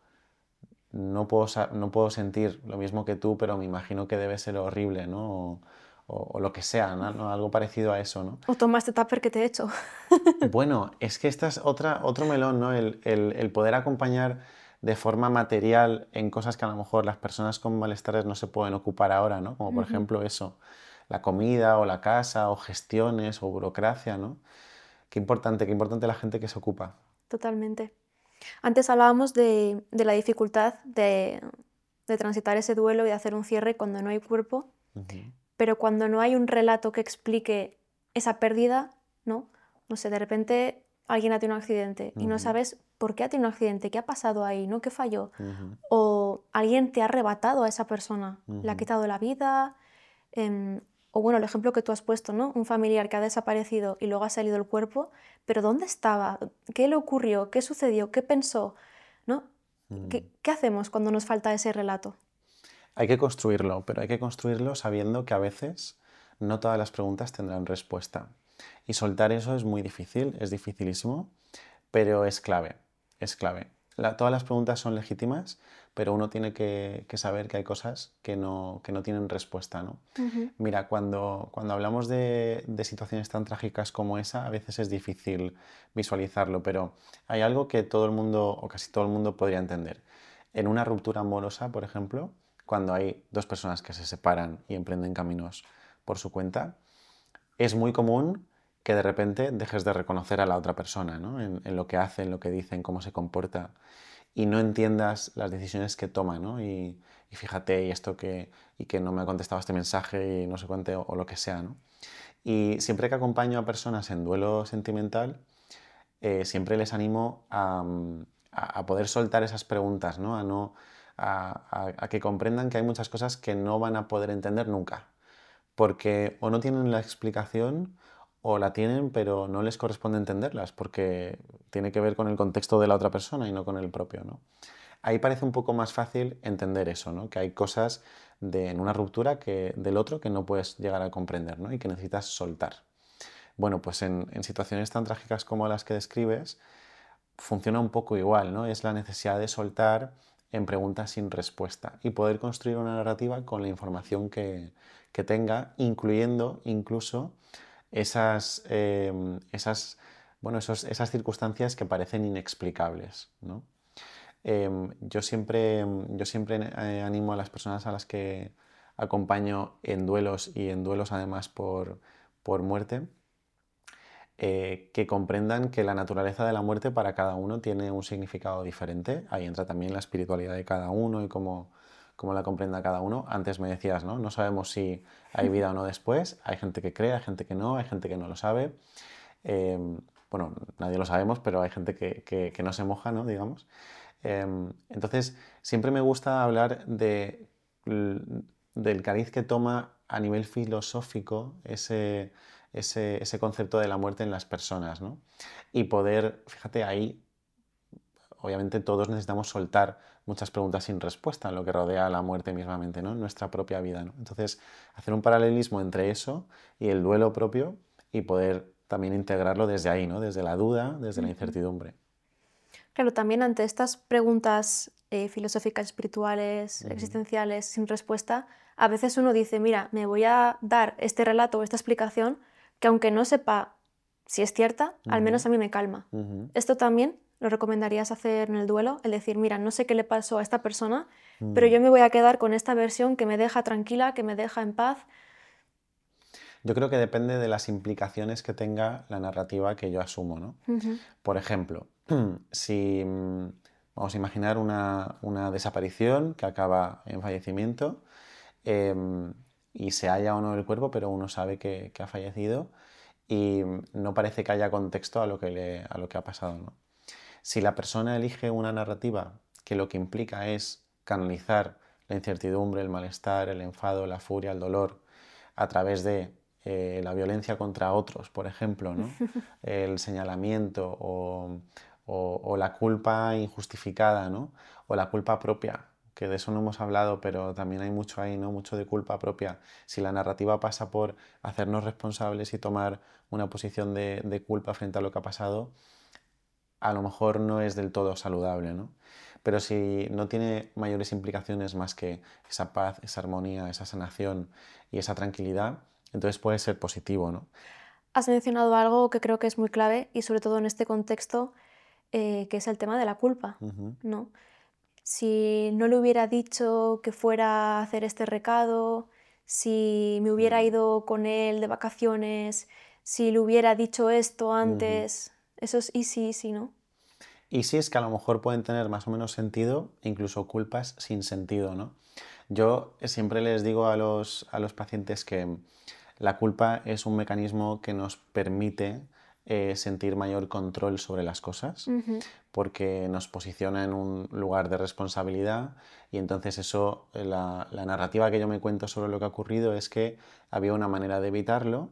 no puedo sentir lo mismo que tú, pero me imagino que debe ser horrible, ¿no? O lo que sea, ¿no? Algo parecido a eso, ¿no? O toma este tupper que te he hecho. Bueno, es que esta es otro melón, ¿no? El poder acompañar de forma material en cosas que a lo mejor las personas con malestares no se pueden ocupar ahora, ¿no? Como por Ujú. ejemplo eso, la comida o la casa o gestiones o burocracia, ¿no? Qué importante la gente que se ocupa. Totalmente. Antes hablábamos de la dificultad de transitar ese duelo y de hacer un cierre cuando no hay cuerpo, Ujú, pero cuando no hay un relato que explique esa pérdida, ¿no? No sé, de repente alguien ha tenido un accidente y no ujú, sabes por qué ha tenido un accidente, qué ha pasado ahí, ¿no? ¿Qué falló? ujú, O alguien te ha arrebatado a esa persona, le ha ujú, quitado la vida, em, o bueno, el ejemplo que tú has puesto, ¿no? Un familiar que ha desaparecido y luego ha salido el cuerpo, pero ¿dónde estaba? ¿Qué le ocurrió? ¿Qué sucedió? ¿Qué pensó? ¿No? ujú. ¿Qué hacemos cuando nos falta ese relato? Hay que construirlo, pero hay que construirlo sabiendo que a veces no todas las preguntas tendrán respuesta. Y soltar eso es muy difícil, es dificilísimo, pero es clave, es clave. Todas las preguntas son legítimas, pero uno tiene que saber que hay cosas que no tienen respuesta, ¿no? Ujú. Mira, cuando hablamos de situaciones tan trágicas como esa, a veces es difícil visualizarlo, pero hay algo que todo el mundo, o casi todo el mundo, podría entender. En una ruptura amorosa, por ejemplo, cuando hay dos personas que se separan y emprenden caminos por su cuenta, es muy común que de repente dejes de reconocer a la otra persona, ¿no? En lo que hace, en lo que dice, en cómo se comporta, y no entiendas las decisiones que toma, ¿no? Y fíjate, y que no me ha contestado este mensaje y no sé cuánto, o lo que sea, ¿no? Y siempre que acompaño a personas en duelo sentimental, siempre les animo a poder soltar esas preguntas, ¿no? A que comprendan que hay muchas cosas que no van a poder entender nunca, porque o no tienen la explicación o la tienen, pero no les corresponde entenderlas, porque tiene que ver con el contexto de la otra persona y no con el propio, ¿no? Ahí parece un poco más fácil entender eso, ¿no? Que hay cosas en una ruptura del otro que no puedes llegar a comprender, ¿no? Y que necesitas soltar. Bueno, pues en situaciones tan trágicas como las que describes, funciona un poco igual, ¿no? Es la necesidad de soltar en preguntas sin respuesta y poder construir una narrativa con la información que tenga, incluyendo incluso esas circunstancias que parecen inexplicables, ¿no? Yo siempre animo a las personas acompaño en duelos y en duelos además por muerte, que comprendan que la naturaleza de la muerte para cada uno tiene un significado diferente. Ahí entra también la espiritualidad de cada uno y cómo la comprenda cada uno. Antes me decías, ¿no? No sabemos si hay vida o no después. Hay gente que cree, hay gente que no, hay gente que no lo sabe. Eh, bueno, nadie lo sabemos, pero hay gente que no se moja, ¿no? Digamos. Entonces, siempre me gusta hablar del cariz que toma a nivel filosófico ese concepto de la muerte en las personas, ¿no? Y poder, fíjate, ahí obviamente todos necesitamos soltar muchas preguntas sin respuesta en lo que rodea a la muerte mismamente, ¿no? En nuestra propia vida, ¿no? Entonces, hacer un paralelismo entre eso y el duelo propio y poder también integrarlo desde ahí, ¿no? Desde la duda, desde la Ujú. incertidumbre. Claro, también ante estas preguntas filosóficas, espirituales, Ujú, existenciales, sin respuesta, a veces uno dice, mira, me voy a dar este relato o esta explicación que aunque no sepa si es cierta, al menos ujú, a mí me calma. ujú, Esto también lo recomendarías hacer en el duelo, el decir, mira, no sé qué le pasó a esta persona, pero mm. yo me voy a quedar con esta versión que me deja tranquila, que me deja en paz. Yo creo que depende de las implicaciones que tenga la narrativa que yo asumo, ¿no? Ujú, Por ejemplo, si vamos a imaginar una desaparición que acaba en fallecimiento, em, y se halla o no el cuerpo, pero uno sabe que ha fallecido y no parece que haya contexto a lo que ha pasado, ¿no? Si la persona elige una narrativa que lo que implica es canalizar la incertidumbre, el malestar, el enfado, la furia, el dolor a través de la violencia contra otros, por ejemplo, ¿no? El señalamiento o la culpa injustificada, ¿no? O la culpa propia, que de eso no hemos hablado, pero también hay mucho ahí, ¿no? Mucho de culpa propia. Si la narrativa pasa por hacernos responsables y tomar una posición de culpa frente a lo que ha pasado, a lo mejor no es del todo saludable, ¿no? Pero si no tiene mayores implicaciones más que esa paz, esa armonía, esa sanación y esa tranquilidad, entonces puede ser positivo, ¿no? Has mencionado algo que creo que es muy clave y sobre todo en este contexto, que es el tema de la culpa, Ujú, ¿no? Si no le hubiera dicho que fuera a hacer este recado, si me hubiera mm, ido con él de vacaciones, si le hubiera dicho esto ujú. antes, eso es easy, easy, ¿no? Y sí es que a lo mejor pueden tener más o menos sentido, incluso culpas sin sentido, ¿no? Yo siempre les digo a los pacientes que la culpa es un mecanismo que nos permite sentir mayor control sobre las cosas, Ujú, porque nos posiciona en un lugar de responsabilidad y entonces eso, la narrativa que yo me cuento sobre lo que ha ocurrido es que había una manera de evitarlo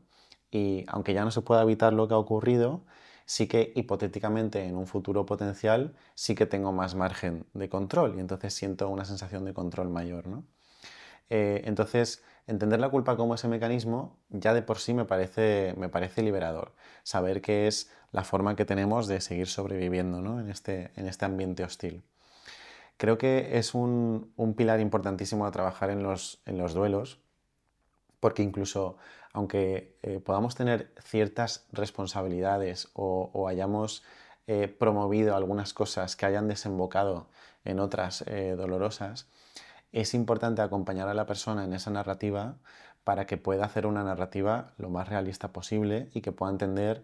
y aunque ya no se pueda evitar lo que ha ocurrido, sí que hipotéticamente en un futuro potencial sí que tengo más margen de control y entonces siento una sensación de control mayor, ¿no? Entonces, entender la culpa como ese mecanismo ya de por sí me parece liberador. Saber que es la forma que tenemos de seguir sobreviviendo, ¿no? En este ambiente hostil. Creo que es un pilar importantísimo a trabajar en los duelos, porque incluso aunque podamos tener ciertas responsabilidades o hayamos promovido algunas cosas que hayan desembocado en otras dolorosas, es importante acompañar a la persona en esa narrativa para que pueda hacer una narrativa lo más realista posible y que pueda entender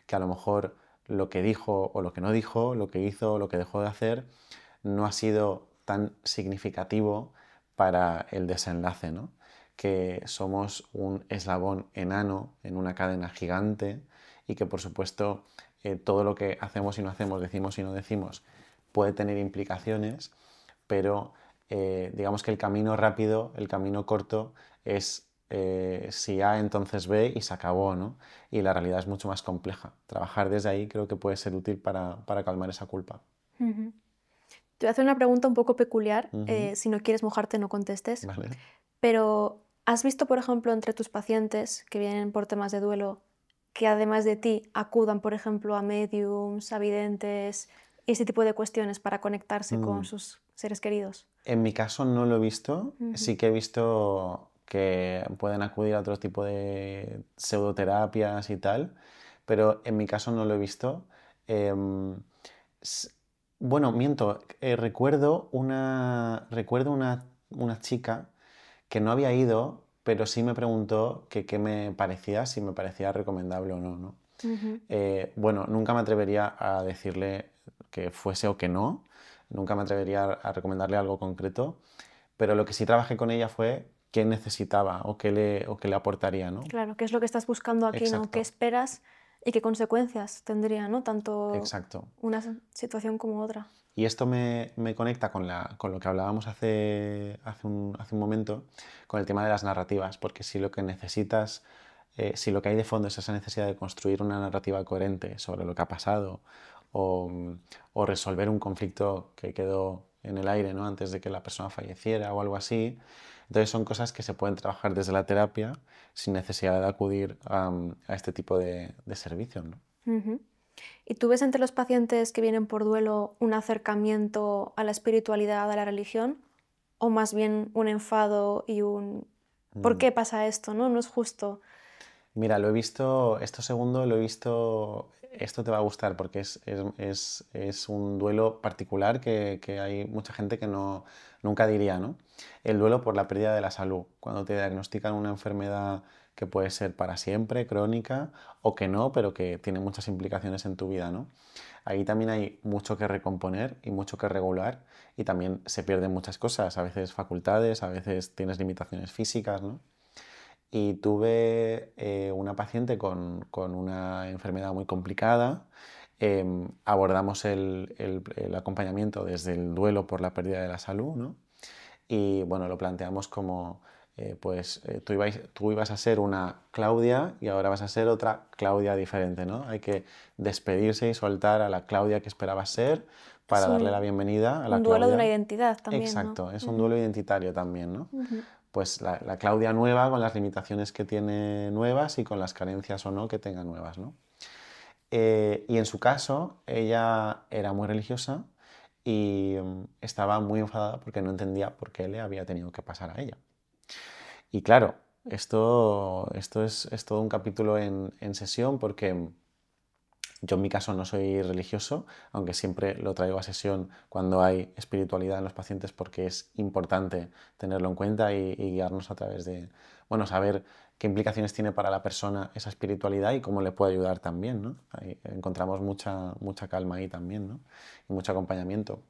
que a lo mejor lo que dijo o lo que no dijo, lo que hizo o lo que dejó de hacer, no ha sido tan significativo para el desenlace, ¿no? Que somos un eslabón enano en una cadena gigante y que por supuesto todo lo que hacemos y no hacemos, decimos y no decimos, puede tener implicaciones, pero digamos que el camino rápido, el camino corto es si A entonces B y se acabó, ¿no? Y la realidad es mucho más compleja. Trabajar desde ahí creo que puede ser útil para calmar esa culpa. ujú. Te voy a hacer una pregunta un poco peculiar, Ujú, si no quieres mojarte no contestes, ¿vale? pero ¿has visto, por ejemplo, entre tus pacientes que vienen por temas de duelo, que además de ti acudan, por ejemplo, a mediums, a videntes y ese tipo de cuestiones para conectarse con Mm. sus seres queridos? En mi caso no lo he visto, Ujú, sí que he visto que pueden acudir a otro tipo de pseudoterapias y tal, pero en mi caso no lo he visto. Em, s- bueno, miento, recuerdo una chica que no había ido, pero sí me preguntó que qué me parecía, si me parecía recomendable o no, ¿no? Ujú. Bueno, nunca me atrevería a decirle que fuese o que no, nunca me atrevería a recomendarle algo concreto, pero lo que sí trabajé con ella fue qué necesitaba o qué le aportaría, ¿no? Claro, ¿qué es lo que estás buscando aquí, ¿no? ¿Qué Exacto, esperas y qué consecuencias tendría, ¿no? Tanto exacto. una situación como otra. Y esto me conecta con lo que hablábamos hace un momento, con el tema de las narrativas, porque si lo que necesitas, si lo que hay de fondo es esa necesidad de construir una narrativa coherente sobre lo que ha pasado o, o resolver un conflicto que quedó en el aire, ¿no? Antes de que la persona falleciera o algo así, entonces son cosas que se pueden trabajar desde la terapia sin necesidad de acudir a este tipo de servicios, ¿no? Ujú. ¿Y tú ves entre los pacientes que vienen por duelo un acercamiento a la espiritualidad, a la religión, o más bien un enfado y un ¿por Mm. qué pasa esto? ¿No? No es justo. Mira, lo he visto, esto segundo lo he visto, esto te va a gustar porque es un duelo particular que hay mucha gente que no, nunca diría, ¿no? El duelo por la pérdida de la salud, cuando te diagnostican una enfermedad que puede ser para siempre, crónica, o que no, pero que tiene muchas implicaciones en tu vida, ¿no? Ahí también hay mucho que recomponer y mucho que regular y también se pierden muchas cosas, a veces facultades, a veces tienes limitaciones físicas, ¿no? Y tuve una paciente con una enfermedad muy complicada. Abordamos el acompañamiento desde el duelo por la pérdida de la salud, ¿no? Y bueno, lo planteamos como, tú ibas a ser una Claudia y ahora vas a ser otra Claudia diferente, ¿no? Hay que despedirse y soltar a la Claudia que esperabas ser Es para darle la bienvenida a la un duelo de una Claudia. identidad también, ¿no? Exacto, es un Ujú, duelo identitario también, ¿no? ujú. Pues la Claudia nueva con las limitaciones que tiene nuevas y con las carencias o no que tenga nuevas, ¿no? Y en su caso, ella era muy religiosa y estaba muy enfadada porque no entendía por qué le había tenido que pasar a ella. Y claro, esto es todo un capítulo en sesión porque yo en mi caso no soy religioso, aunque siempre lo traigo a sesión cuando hay espiritualidad en los pacientes porque es importante tenerlo en cuenta y guiarnos a través de, bueno, saber qué implicaciones tiene para la persona esa espiritualidad y cómo le puede ayudar también, ¿no? Ahí encontramos mucha calma ahí también, ¿no? Y mucho acompañamiento.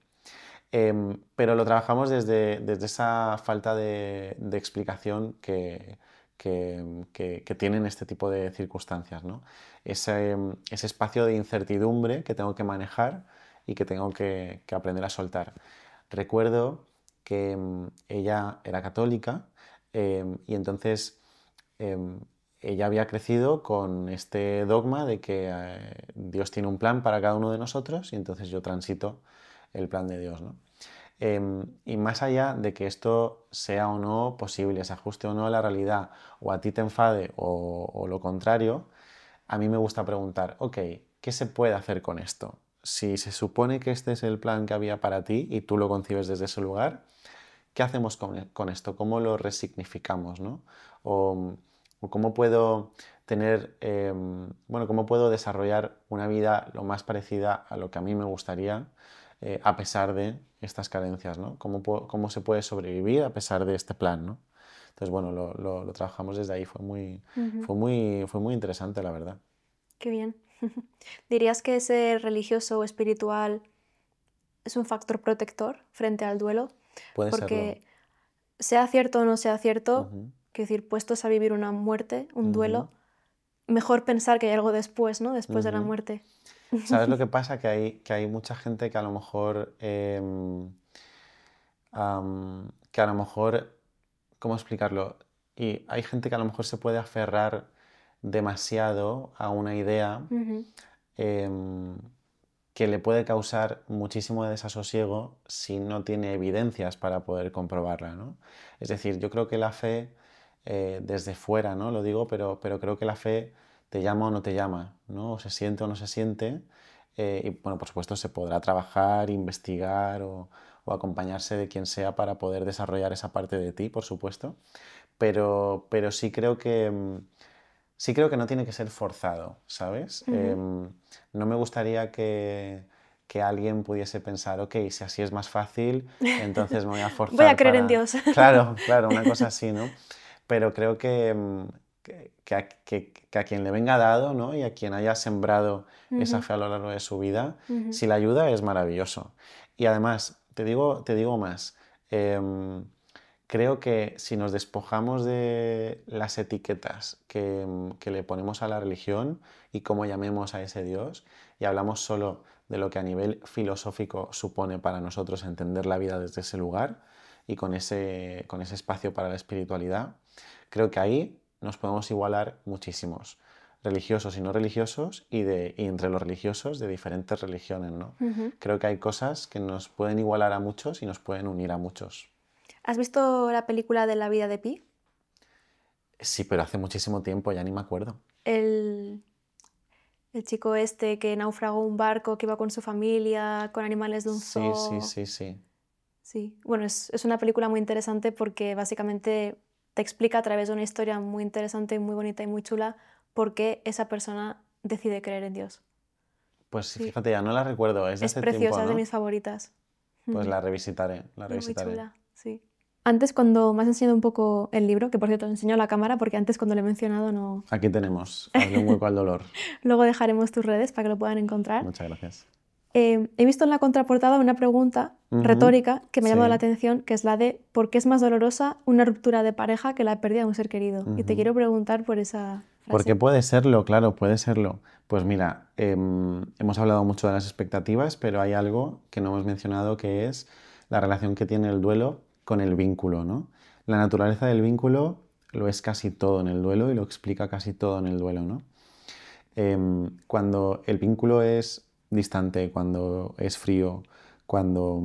Pero lo trabajamos desde esa falta de explicación que tienen este tipo de circunstancias, ¿no? Ese espacio de incertidumbre que tengo que manejar y que tengo que aprender a soltar. Recuerdo que ella era católica y entonces em, ella había crecido con este dogma de que Dios tiene un plan para cada uno de nosotros y entonces yo transito el plan de Dios, ¿no? Y más allá de que esto sea o no posible, se ajuste o no a la realidad, o a ti te enfade o lo contrario, a mí me gusta preguntar, ok, ¿qué se puede hacer con esto? Si se supone que este es el plan que había para ti y tú lo concibes desde ese lugar, ¿qué hacemos con esto? ¿Cómo lo resignificamos, ¿no? O, o cómo puedo tener, bueno, cómo puedo desarrollar una vida lo más parecida a lo que a mí me gustaría, a pesar de estas carencias, ¿no? Cómo se puede sobrevivir a pesar de este plan, ¿no? Entonces, bueno, lo trabajamos desde ahí, Ujú. fue muy interesante, la verdad. Qué bien. ¿Dirías que ser religioso o espiritual es un factor protector frente al duelo? Puede serlo. Porque sea cierto o no sea cierto, Ujú, quiero decir, puestos a vivir una muerte, un ujú, duelo, mejor pensar que hay algo después, ¿no? Después de la ujú. muerte. ¿Sabes lo que pasa? Que hay mucha gente que a lo mejor que a lo mejor, ¿cómo explicarlo? Y hay gente que a lo mejor se puede aferrar demasiado a una idea Ujú, em, que le puede causar muchísimo desasosiego si no tiene evidencias para poder comprobarla, ¿no? Es decir, yo creo que la fe, desde fuera, ¿no? Lo digo, pero creo que la fe te llama o no te llama, ¿no? O se siente o no se siente. Y bueno, por supuesto se podrá trabajar, investigar o acompañarse de quien sea para poder desarrollar esa parte de ti, por supuesto. Pero sí creo que, sí creo que no tiene que ser forzado, ¿sabes? ujú. No me gustaría que alguien pudiese pensar, ok, si así es más fácil, entonces me voy a forzar Voy a creer en para... Dios. Claro, claro, una cosa así, ¿no? Pero creo que a quien le venga dado, ¿no? Y a quien haya sembrado esa Ujú, fe a lo largo de su vida, ujú, si la ayuda es maravilloso. Y además, te digo más, em, creo que si nos despojamos de las etiquetas que le ponemos a la religión y cómo llamemos a ese Dios, y hablamos solo de lo que a nivel filosófico supone para nosotros entender la vida desde ese lugar y con ese espacio para la espiritualidad, creo que ahí nos podemos igualar muchísimos, religiosos y no religiosos, y entre los religiosos de diferentes religiones, ¿no? ujú. Creo que hay cosas que nos pueden igualar a muchos y nos pueden unir a muchos. ¿Has visto la película de la vida de Pi? Sí, pero hace muchísimo tiempo, ya ni me acuerdo. El, el chico este que naufragó un barco, que iba con su familia, con animales de un Sí, sí, zoo. sí, sí. Sí, bueno, es una película muy interesante porque básicamente te explica a través de una historia muy interesante, muy bonita y muy chula por qué esa persona decide creer en Dios. Pues sí, Sí, fíjate, ya no la recuerdo, es de es hace tiempo, preciosa, es de ¿no? mis favoritas. Pues Ujú. la revisitaré, la Es muy revisitaré. chula, sí. Antes, cuando me has enseñado un poco el libro, que por cierto enseño a la cámara porque antes cuando lo he mencionado no... Aquí tenemos, hazle un hueco al dolor. Luego dejaremos tus redes para que lo puedan encontrar. Muchas gracias. He visto en la contraportada una pregunta Ujú, retórica que me ha llamado la sí. atención, que es la de ¿por qué es más dolorosa una ruptura de pareja que la pérdida de un ser querido? Y te Ujú. quiero preguntar por esa Porque frase. puede serlo, claro, puede serlo. Pues mira, hemos hablado mucho de las expectativas, pero hay algo que no hemos mencionado que es la relación que tiene el duelo con el vínculo, ¿no? La naturaleza del vínculo lo es casi todo en el duelo y lo explica casi todo en el duelo, ¿no? Cuando el vínculo es distante, cuando es frío, cuando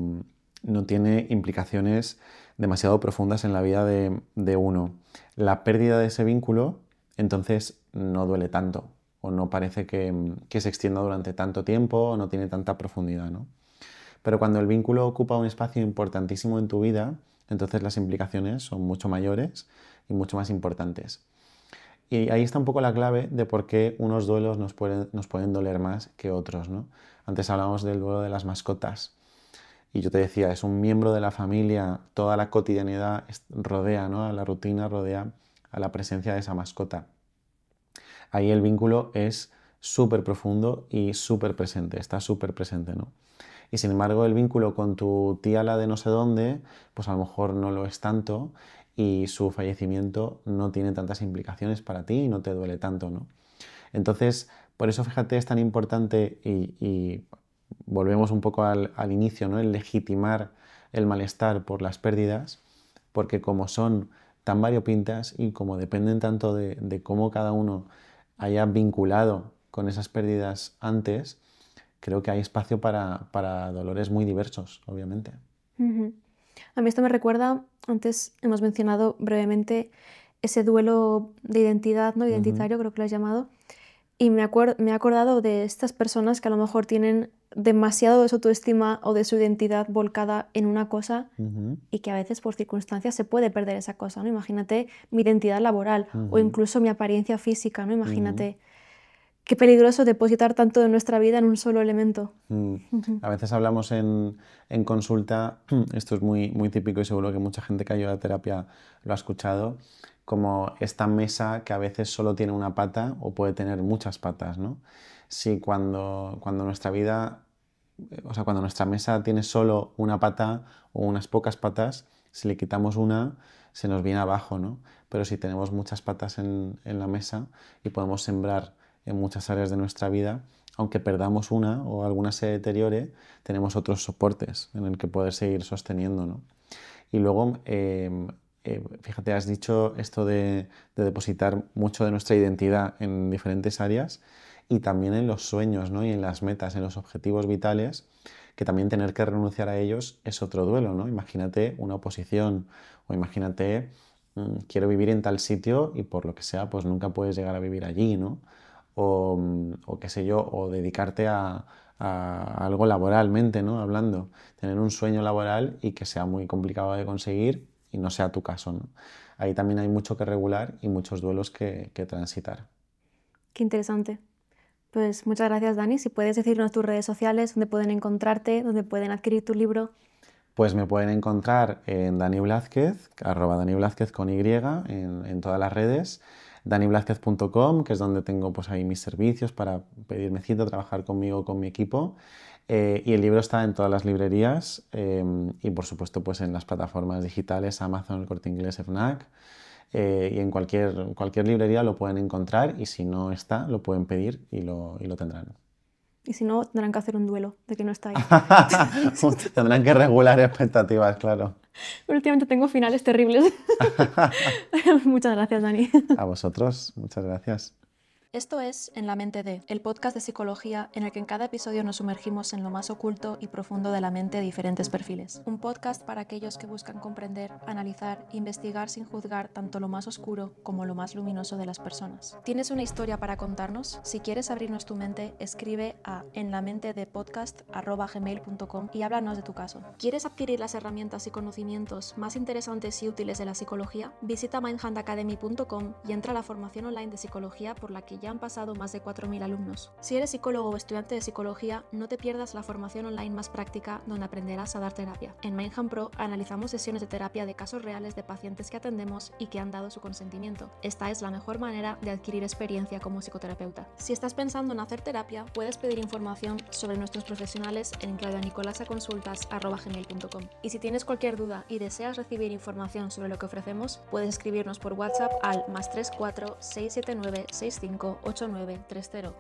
no tiene implicaciones demasiado profundas en la vida de uno, la pérdida de ese vínculo entonces no duele tanto o no parece que se extienda durante tanto tiempo o no tiene tanta profundidad, ¿no? Pero cuando el vínculo ocupa un espacio importantísimo en tu vida, entonces las implicaciones son mucho mayores y mucho más importantes. Y ahí está un poco la clave de por qué unos duelos nos pueden doler más que otros, ¿no? Antes hablábamos del duelo de las mascotas y yo te decía, es un miembro de la familia, toda la cotidianidad rodea, ¿no? A la rutina, rodea a la presencia de esa mascota. Ahí el vínculo es súper profundo y súper presente, está súper presente, ¿no? Y sin embargo, el vínculo con tu tía, la de no sé dónde, pues a lo mejor no lo es tanto y su fallecimiento no tiene tantas implicaciones para ti y no te duele tanto, ¿no? Entonces, por eso fíjate, es tan importante y volvemos un poco al inicio, ¿no? El legitimar el malestar por las pérdidas, porque como son tan variopintas y como dependen tanto de cómo cada uno haya vinculado con esas pérdidas antes, creo que hay espacio para dolores muy diversos, obviamente. Ujú. A mí esto me recuerda, antes hemos mencionado brevemente ese duelo de identidad, ¿no? Ujú, Identitario, creo que lo has llamado. Y me he acordado de estas personas que a lo mejor tienen demasiado de su autoestima o de su identidad volcada en una cosa ujú, y que a veces por circunstancias se puede perder esa cosa, ¿no? Imagínate mi identidad laboral o ujú, incluso mi apariencia física, ¿no? ujú. Imagínate qué peligroso depositar tanto de nuestra vida en un solo elemento. Mm. Ujú, A veces hablamos en consulta, esto es muy, muy típico y seguro que mucha gente que ha ido a terapia lo ha escuchado, como esta mesa que a veces solo tiene una pata o puede tener muchas patas, ¿no? Si cuando nuestra vida, o sea, cuando nuestra mesa tiene solo una pata o unas pocas patas, si le quitamos una, se nos viene abajo, ¿no? Pero si tenemos muchas patas en la mesa y podemos sembrar en muchas áreas de nuestra vida, aunque perdamos una o alguna se deteriore, tenemos otros soportes en el que poder seguir sosteniendo, ¿no? Y luego, fíjate, has dicho esto de depositar mucho de nuestra identidad en diferentes áreas y también en los sueños, ¿no? Y en las metas, en los objetivos vitales, que también tener que renunciar a ellos es otro duelo, ¿no? Imagínate una oposición o imagínate, quiero vivir en tal sitio y por lo que sea, pues nunca puedes llegar a vivir allí, ¿no? O qué sé yo, o dedicarte a algo laboralmente, ¿no? Hablando, tener un sueño laboral y que sea muy complicado de conseguir y no sea tu caso, ¿no? Ahí también hay mucho que regular y muchos duelos que transitar. qué interesante. Pues muchas gracias, Dani. Si puedes decirnos tus redes sociales, dónde pueden encontrarte, dónde pueden adquirir tu libro. Pues me pueden encontrar en Dani Blázquez, @Dani Blázquez con Y, en todas las redes. daniblazquez.com, que es donde tengo pues ahí mis servicios para pedirme cita, trabajar conmigo, con mi equipo. Y el libro está en todas las librerías y por supuesto pues en las plataformas digitales, Amazon, El Corte Inglés, FNAC. Y en cualquier librería lo pueden encontrar y si no está, lo pueden pedir y lo tendrán. Y si no, tendrán que hacer un duelo de que no está ahí. Tendrán que regular expectativas, claro. Últimamente tengo finales terribles. Muchas gracias, Dani. A vosotros, muchas gracias. Esto es En la mente de, el podcast de psicología en el que en cada episodio nos sumergimos en lo más oculto y profundo de la mente de diferentes perfiles. Un podcast para aquellos que buscan comprender, analizar e investigar sin juzgar tanto lo más oscuro como lo más luminoso de las personas. ¿Tienes una historia para contarnos? Si quieres abrirnos tu mente, escribe a enlamentedepodcast@gmail.com y háblanos de tu caso. ¿Quieres adquirir las herramientas y conocimientos más interesantes y útiles de la psicología? Visita mindhandacademy.com y entra a la formación online de psicología por la que ya han pasado más de 4.000 alumnos. Si eres psicólogo o estudiante de psicología, no te pierdas la formación online más práctica donde aprenderás a dar terapia. En Mindhand Pro analizamos sesiones de terapia de casos reales de pacientes que atendemos y que han dado su consentimiento. Esta es la mejor manera de adquirir experiencia como psicoterapeuta. Si estás pensando en hacer terapia, puedes pedir información sobre nuestros profesionales en claudianicolasa.consultas@gmail.com. Y si tienes cualquier duda y deseas recibir información sobre lo que ofrecemos, puedes escribirnos por WhatsApp al +34 679 65 8930.